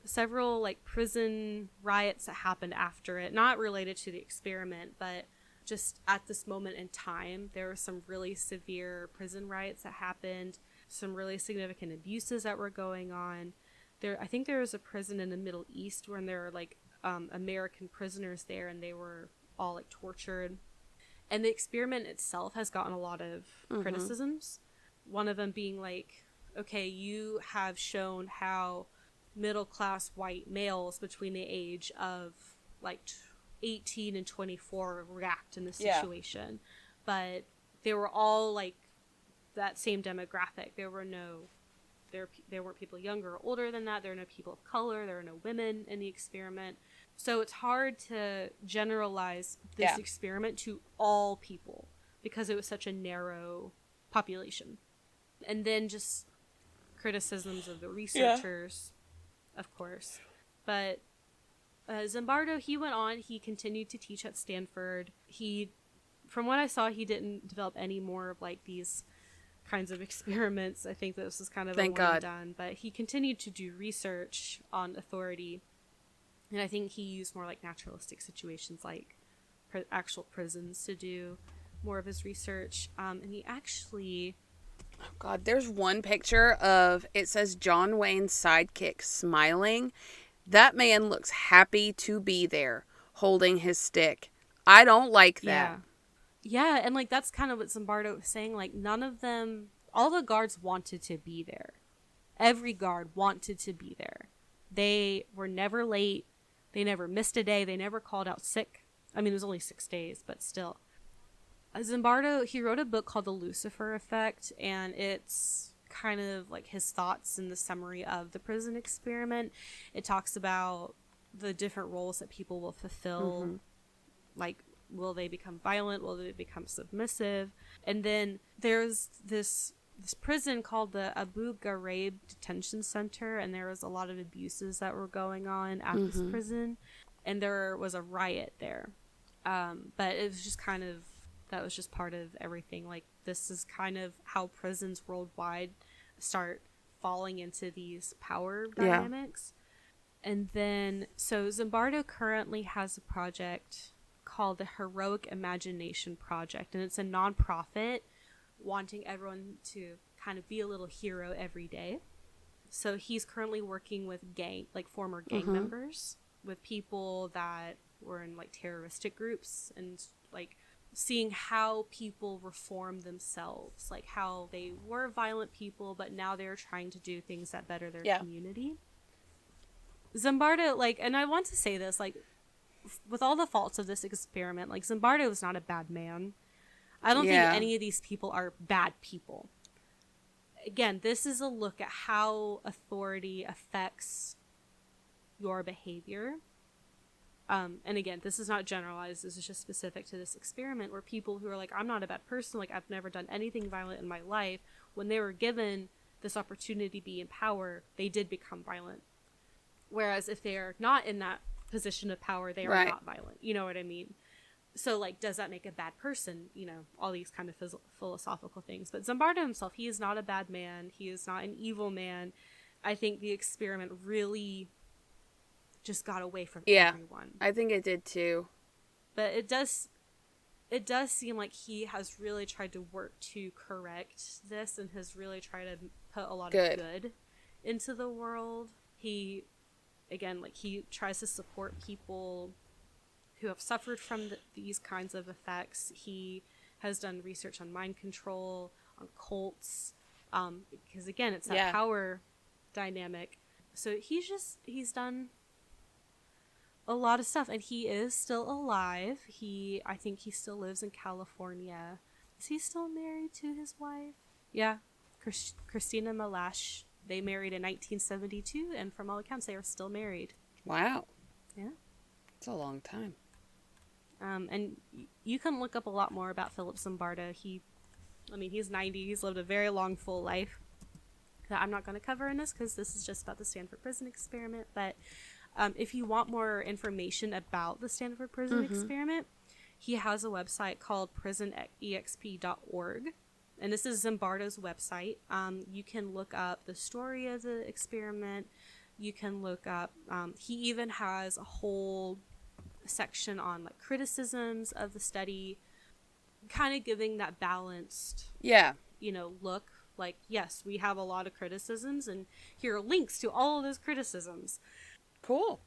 A: several like prison riots that happened after it, not related to the experiment, but just at this moment in time, there were some really severe prison riots that happened, some really significant abuses that were going on. I think there was a prison in the Middle East where there were like American prisoners there, and they were all like tortured. And the experiment itself has gotten a lot of criticisms. One of them being like, okay, you have shown how middle-class white males between the age of like 18 and 24 react in this situation. But they were all like that same demographic. There weren't people younger or older than that. There were no people of color. There were no women in the experiment. So it's hard to generalize this experiment to all people because it was such a narrow population. And then just criticisms of the researchers, of course. But Zimbardo, he continued to teach at Stanford. From what I saw, he didn't develop any more of like these kinds of experiments. I think this was kind of a one and done. But he continued to do research on authority. And I think he used more like naturalistic situations like actual prisons to do more of his research. And he actually...
B: Oh God, there's one picture of, it says John Wayne's sidekick smiling. That man looks happy to be there, holding his stick. I don't like that.
A: Yeah, and like that's kind of what Zimbardo was saying. Like none of them, all the guards wanted to be there. Every guard wanted to be there. They were never late. They never missed a day. They never called out sick. I mean, it was only 6 days, but still. Zimbardo, he wrote a book called The Lucifer Effect, and it's kind of like his thoughts in the summary of the prison experiment. It talks about the different roles that people will fulfill. Like, will they become violent? Will they become submissive? And then there's this prison called the Abu Ghraib Detention Center, and there was a lot of abuses that were going on at this prison, and there was a riot there. But it was just kind of, that was just part of everything. Like, this is kind of how prisons worldwide start falling into these power dynamics. And then, so Zimbardo currently has a project called the Heroic Imagination Project, and it's a nonprofit wanting everyone to kind of be a little hero every day. So he's currently working with former gang members, with people that were in like terroristic groups, and like seeing how people reform themselves, like how they were violent people, but now they're trying to do things that better their community. Zimbardo, like, and I want to say this, like, with all the faults of this experiment, like, Zimbardo was not a bad man. I don't think any of these people are bad people. Again, this is a look at how authority affects your behavior. And again, this is not generalized. This is just specific to this experiment, where people who are like, I'm not a bad person, like I've never done anything violent in my life, when they were given this opportunity to be in power, they did become violent. Whereas if they are not in that position of power, they are not violent. You know what I mean? So, like, does that make a bad person? You know, all these kind of philosophical things. But Zimbardo himself, he is not a bad man. He is not an evil man. I think the experiment really just got away from everyone.
B: I think it did too.
A: But it does seem like he has really tried to work to correct this and has really tried to put a lot of good into the world. He, again, like, he tries to support people who have suffered from these kinds of effects. He has done research on mind control, on cults, because again, it's that power dynamic. So he's done a lot of stuff, and he is still alive. I think he still lives in California. Is he still married to his wife? Yeah, Christina Malash. They married in 1972, and from all accounts, they are still married.
B: Wow.
A: Yeah.
B: It's a long time.
A: And you can look up a lot more about Philip Zimbardo. He's 90. He's lived a very long, full life that I'm not going to cover in this, because this is just about the Stanford Prison Experiment. But if you want more information about the Stanford Prison Experiment, he has a website called prisonexp.org. And this is Zimbardo's website. You can look up the story of the experiment. You can look up, he even has a whole section on, like, criticisms of the study, kind of giving that balanced, look. Like, yes, we have a lot of criticisms, and here are links to all of those criticisms.
B: Cool.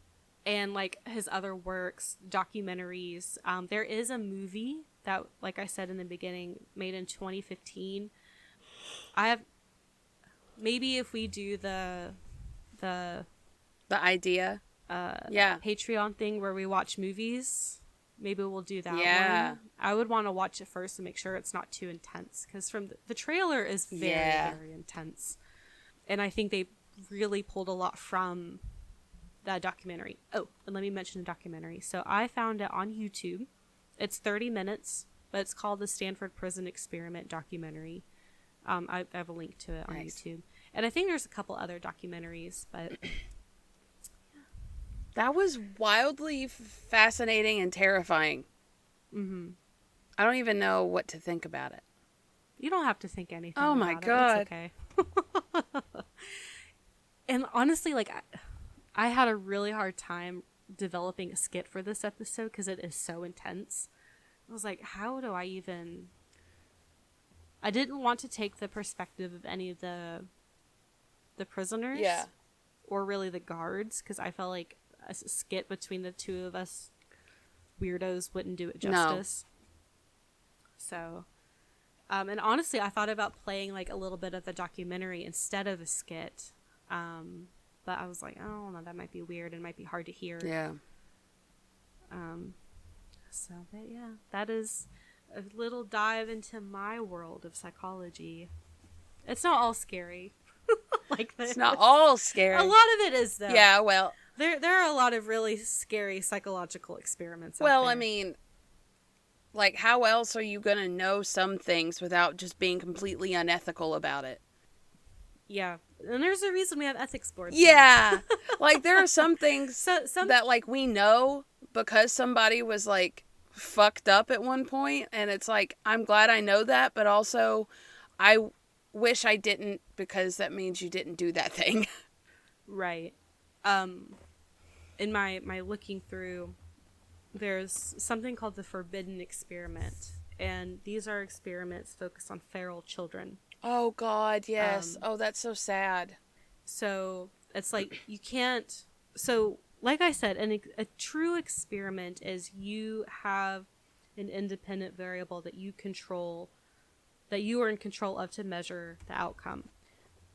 A: And, like, his other works, documentaries. There is a movie that, like I said in the beginning, made in 2015. Maybe if we do the idea Patreon thing where we watch movies, maybe we'll do that one. I would want to watch it first and make sure it's not too intense, because from the trailer is very very intense, and I think they really pulled a lot from that documentary. Oh, and let me mention the documentary. So I found it on YouTube. It's 30 minutes, but it's called the Stanford Prison Experiment documentary. I have a link to it on YouTube, and I think there's a couple other documentaries, but
B: that was wildly fascinating and terrifying.
A: Mm-hmm.
B: I don't even know what to think about it.
A: You don't have to think anything.
B: Oh my God.
A: It's okay. And honestly, like, I had a really hard time developing a skit for this episode because it is so intense. I was like, how do I even... I didn't want to take the perspective of any of the prisoners.
B: Yeah.
A: Or really the guards, because I felt like a skit between the two of us weirdos wouldn't do it justice. No. So, and honestly, I thought about playing, like, a little bit of the documentary instead of a skit. But I was like, oh, no, that might be weird and might be hard to hear.
B: Yeah.
A: So, but yeah, that is a little dive into my world of psychology. It's not all scary. Like this.
B: It's not all scary.
A: A lot of it is, though.
B: Yeah, well,
A: there are a lot of really scary psychological experiments out
B: well,
A: there.
B: I mean, like, how else are you going to know some things without just being completely unethical about it?
A: Yeah. And there's a reason we have ethics boards.
B: Yeah. Like, there are some things that, like, we know because somebody was, like, fucked up at one point, and it's like, I'm glad I know that, but also I wish I didn't, because that means you didn't do that thing.
A: Right. In my looking through, there's something called the Forbidden Experiment, and these are experiments focused on feral children.
B: Oh, God, yes. Oh, that's so sad.
A: So it's like you can't... So, like I said, a true experiment is you have an independent variable that you control, that you are in control of to measure the outcome.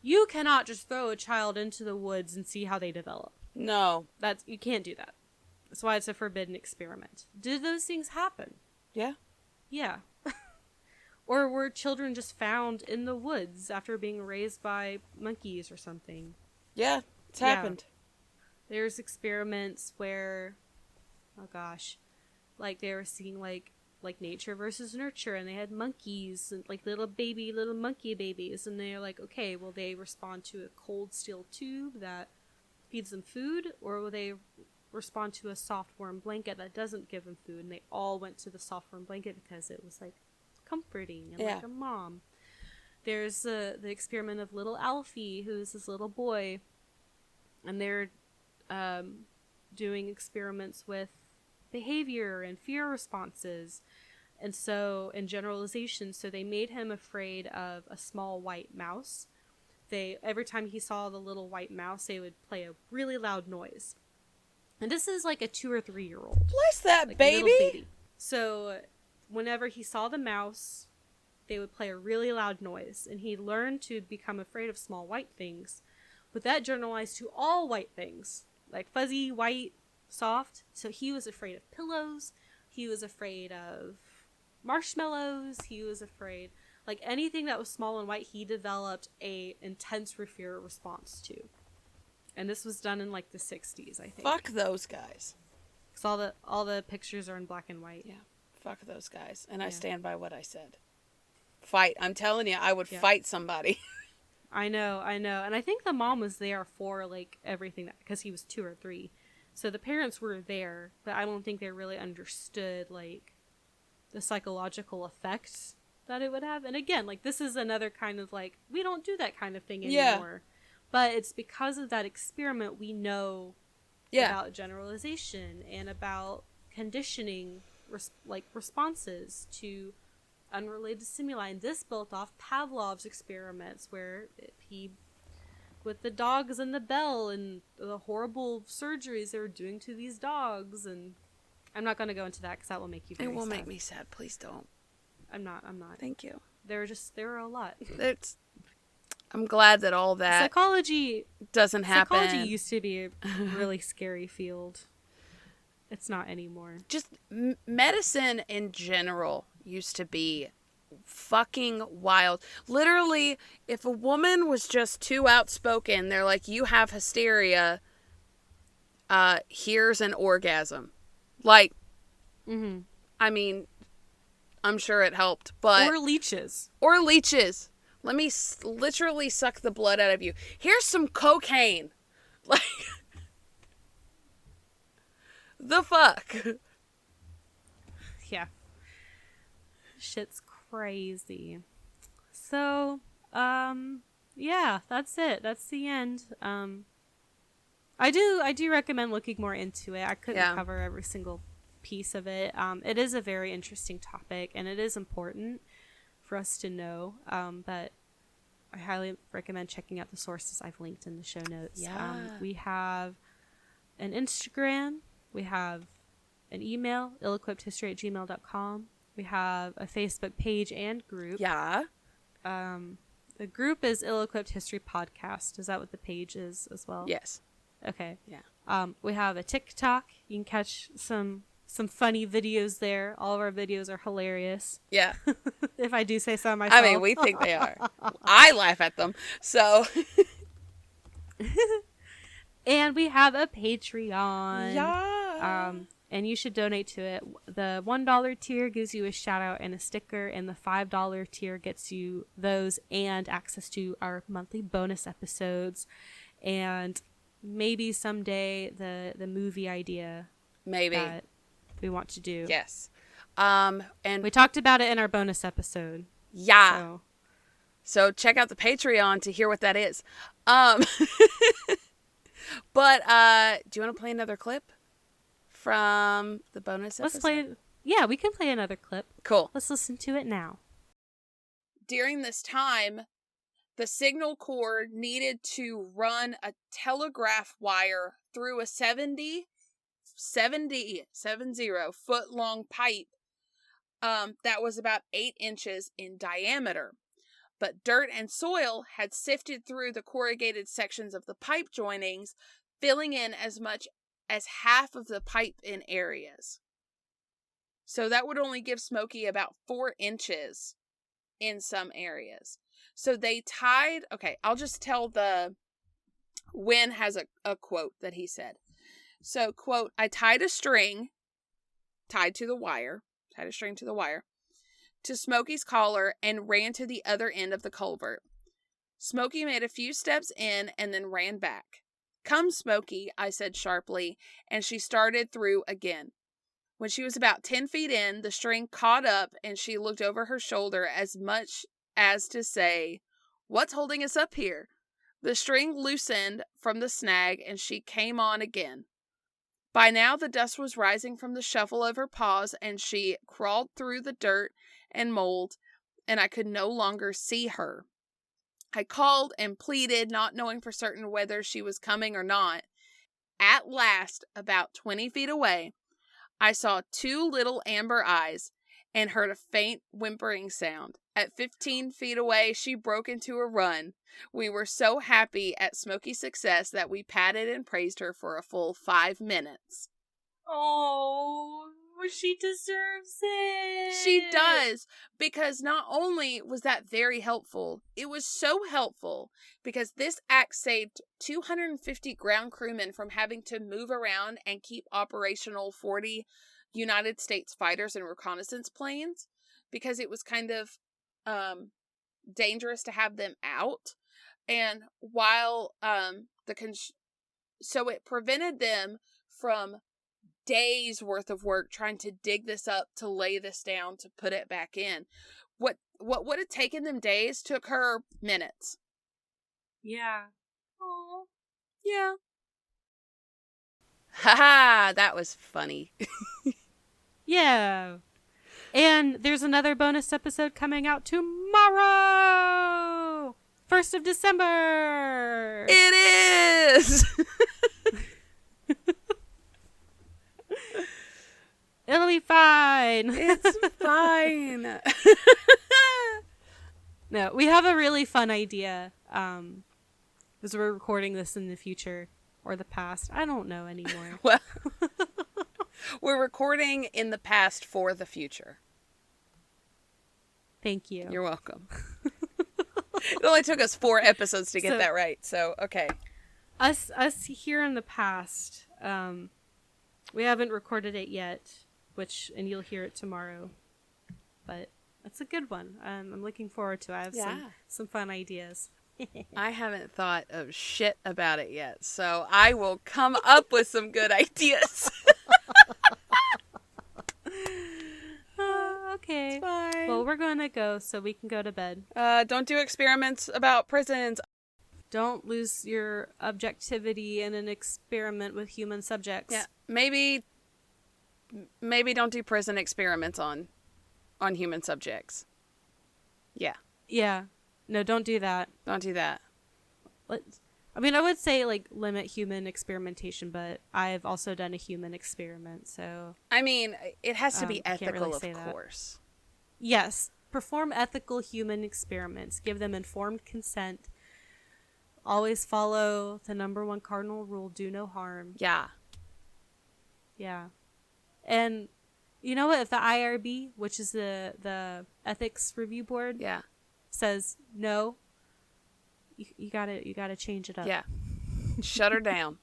A: You cannot just throw a child into the woods and see how they develop.
B: No.
A: You can't do that. That's why it's a forbidden experiment. Did those things happen?
B: Yeah.
A: Yeah. Or were children just found in the woods after being raised by monkeys or something?
B: Yeah, it's happened.
A: There's experiments where oh gosh, like they were seeing like nature versus nurture, and they had monkeys and like little monkey babies, and they're like, okay, will they respond to a cold steel tube that feeds them food, or will they respond to a soft warm blanket that doesn't give them food? And they all went to the soft warm blanket because it was like comforting and like a mom. There's the experiment of little Alfie, who's this little boy, and they're doing experiments with behavior and fear responses, and so in generalization. So they made him afraid of a small white mouse. Every time he saw the little white mouse, they would play a really loud noise. And this is like a 2 or 3 year old.
B: Bless that
A: like
B: baby.
A: So whenever he saw the mouse, they would play a really loud noise, and he learned to become afraid of small white things. But that generalized to all white things, like fuzzy, white, soft. So he was afraid of pillows. He was afraid of marshmallows. He was afraid, like anything that was small and white, he developed a intense fear response to. And this was done in like the 60s, I think.
B: Fuck those guys.
A: Because all the pictures are in black and white.
B: Yeah. Fuck those guys. And I stand by what I said. Fight. I'm telling you, I would fight somebody.
A: I know. And I think the mom was there for like everything, because he was 2 or 3. So the parents were there, but I don't think they really understood like the psychological effects that it would have. And again, like this is another kind of like, we don't do that kind of thing anymore. But it's because of that experiment we know about generalization and about conditioning responses to unrelated stimuli. And this built off Pavlov's experiments, where he, with the dogs and the bell and the horrible surgeries they were doing to these dogs. And I'm not going to go into that because that will make you very sad.
B: It will make me sad. Please don't.
A: I'm not.
B: Thank you.
A: There were a lot.
B: I'm glad that all that
A: psychology
B: doesn't happen.
A: Psychology used to be a really scary field. It's not anymore.
B: Just medicine in general used to be fucking wild. Literally, if a woman was just too outspoken, they're like, you have hysteria. Here's an orgasm. Like, I mean, I'm sure it helped, but...
A: Or leeches.
B: Let me literally suck the blood out of you. Here's some cocaine. Like, the fuck?
A: Yeah. Shit's crazy. So, yeah, that's it. That's the end. I do recommend looking more into it. I couldn't cover every single piece of it. It is a very interesting topic, and it is important for us to know, but I highly recommend checking out the sources I've linked in the show notes. We have an Instagram, we have an email, illequippedhistory@gmail.com. We have a Facebook page and group. The group is Ill-Equipped History Podcast. Is that what the page is as well?
B: Yes.
A: Okay. Yeah. We have a TikTok. You can catch some funny videos there. All of our videos are hilarious.
B: Yeah.
A: If I do say so myself.
B: I mean, we think they are. I laugh at them. So.
A: And we have a Patreon.
B: Yeah.
A: And you should donate to it. The $1 tier gives you a shout out and a sticker, and the $5 tier gets you those and access to our monthly bonus episodes, and maybe someday the movie idea that we want to do.
B: Yes. And
A: we talked about it in our bonus episode.
B: Yeah. So check out the Patreon to hear what that is. But do you want to play another clip from the bonus episode?
A: Let's play it. Yeah, we can play another clip.
B: Cool.
A: Let's listen to it now.
B: During this time, the signal corps needed to run a telegraph wire through a 70 foot long pipe that was about 8 inches in diameter. But dirt and soil had sifted through the corrugated sections of the pipe joinings, filling in as much as half of the pipe in areas. So that would only give Smokey about 4 inches in some areas. So they tied... Okay, I'll just tell Wynn has a quote that he said. So, quote, I tied a string tied a string to the wire, to Smokey's collar and ran to the other end of the culvert. Smokey made a few steps in and then ran back. "Come, Smokey," I said sharply, and she started through again. When she was about 10 feet in, the string caught up and she looked over her shoulder as much as to say, "What's holding us up here?" The string loosened from the snag and she came on again. By now the dust was rising from the shuffle of her paws and she crawled through the dirt and mold, and I could no longer see her. I called and pleaded, not knowing for certain whether she was coming or not. At last, about 20 feet away, I saw 2 little amber eyes and heard a faint whimpering sound. At 15 feet away, she broke into a run. We were so happy at Smokey's success that we patted and praised her for a full 5 minutes.
A: Oh, she deserves it.
B: She does, because not only was that very helpful, it was so helpful because this act saved 250 ground crewmen from having to move around and keep operational 40 United States fighters and reconnaissance planes, because it was kind of dangerous to have them out. And while so it prevented them from days worth of work trying to dig this up, to lay this down, to put it back in. What would have taken them days took her minutes.
A: Yeah.
B: Oh. Yeah. Haha, that was funny.
A: Yeah. And there's another bonus episode coming out tomorrow. 1st of December.
B: It is.
A: It'll be fine.
B: It's fine.
A: No, we have a really fun idea. Because we're recording this in the future or the past. I don't know anymore.
B: Well, we're recording in the past for the future.
A: Thank you.
B: You're welcome. It only took us 4 episodes to get that right. So, okay.
A: Us here in the past, we haven't recorded it yet, and you'll hear it tomorrow. But it's a good one. I'm looking forward to it. I have some fun ideas.
B: I haven't thought of shit about it yet, so I will come up with some good ideas.
A: Okay.
B: It's fine.
A: Well, we're going to go so we can go to bed.
B: Don't do experiments about prisons.
A: Don't lose your objectivity in an experiment with human subjects.
B: Yeah, maybe don't do prison experiments on human subjects. Yeah.
A: Yeah. No, don't do that.
B: Don't do that.
A: I would say, limit human experimentation, but I've also done a human experiment, so...
B: it has to be ethical,
A: really
B: of course.
A: Yes. Perform ethical human experiments. Give them informed consent. Always follow the number 1 cardinal rule, do no harm.
B: Yeah.
A: Yeah. And you know what? If the IRB, which is the ethics review board, says no, you gotta change it up.
B: Yeah. Shut her down.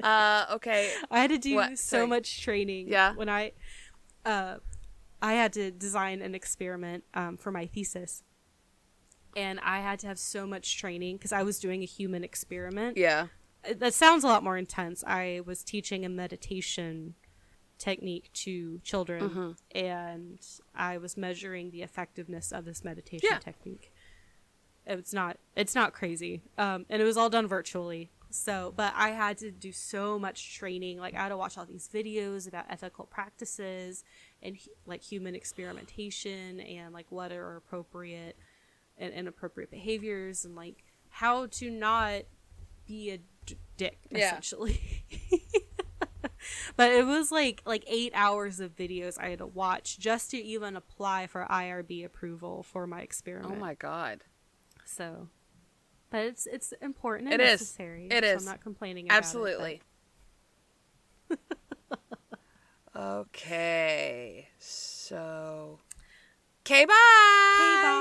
B: Okay.
A: I had to do so much training.
B: Yeah.
A: When I had to design an experiment for my thesis, and I had to have so much training because I was doing a human experiment.
B: Yeah.
A: That sounds a lot more intense. I was teaching a meditation technique to children, and I was measuring the effectiveness of this meditation technique. It's not crazy. And it was all done virtually. So, but I had to do so much training. I had to watch all these videos about ethical practices and human experimentation and what are appropriate and inappropriate behaviors and how to not be a dick, essentially. But it was like 8 hours of videos I had to watch just to even apply for IRB approval for my experiment.
B: Oh my God.
A: So, but it's important and necessary.
B: It is.
A: I'm not complaining about
B: Absolutely.
A: it.
B: Okay. So. Okay, bye.
A: Okay, bye.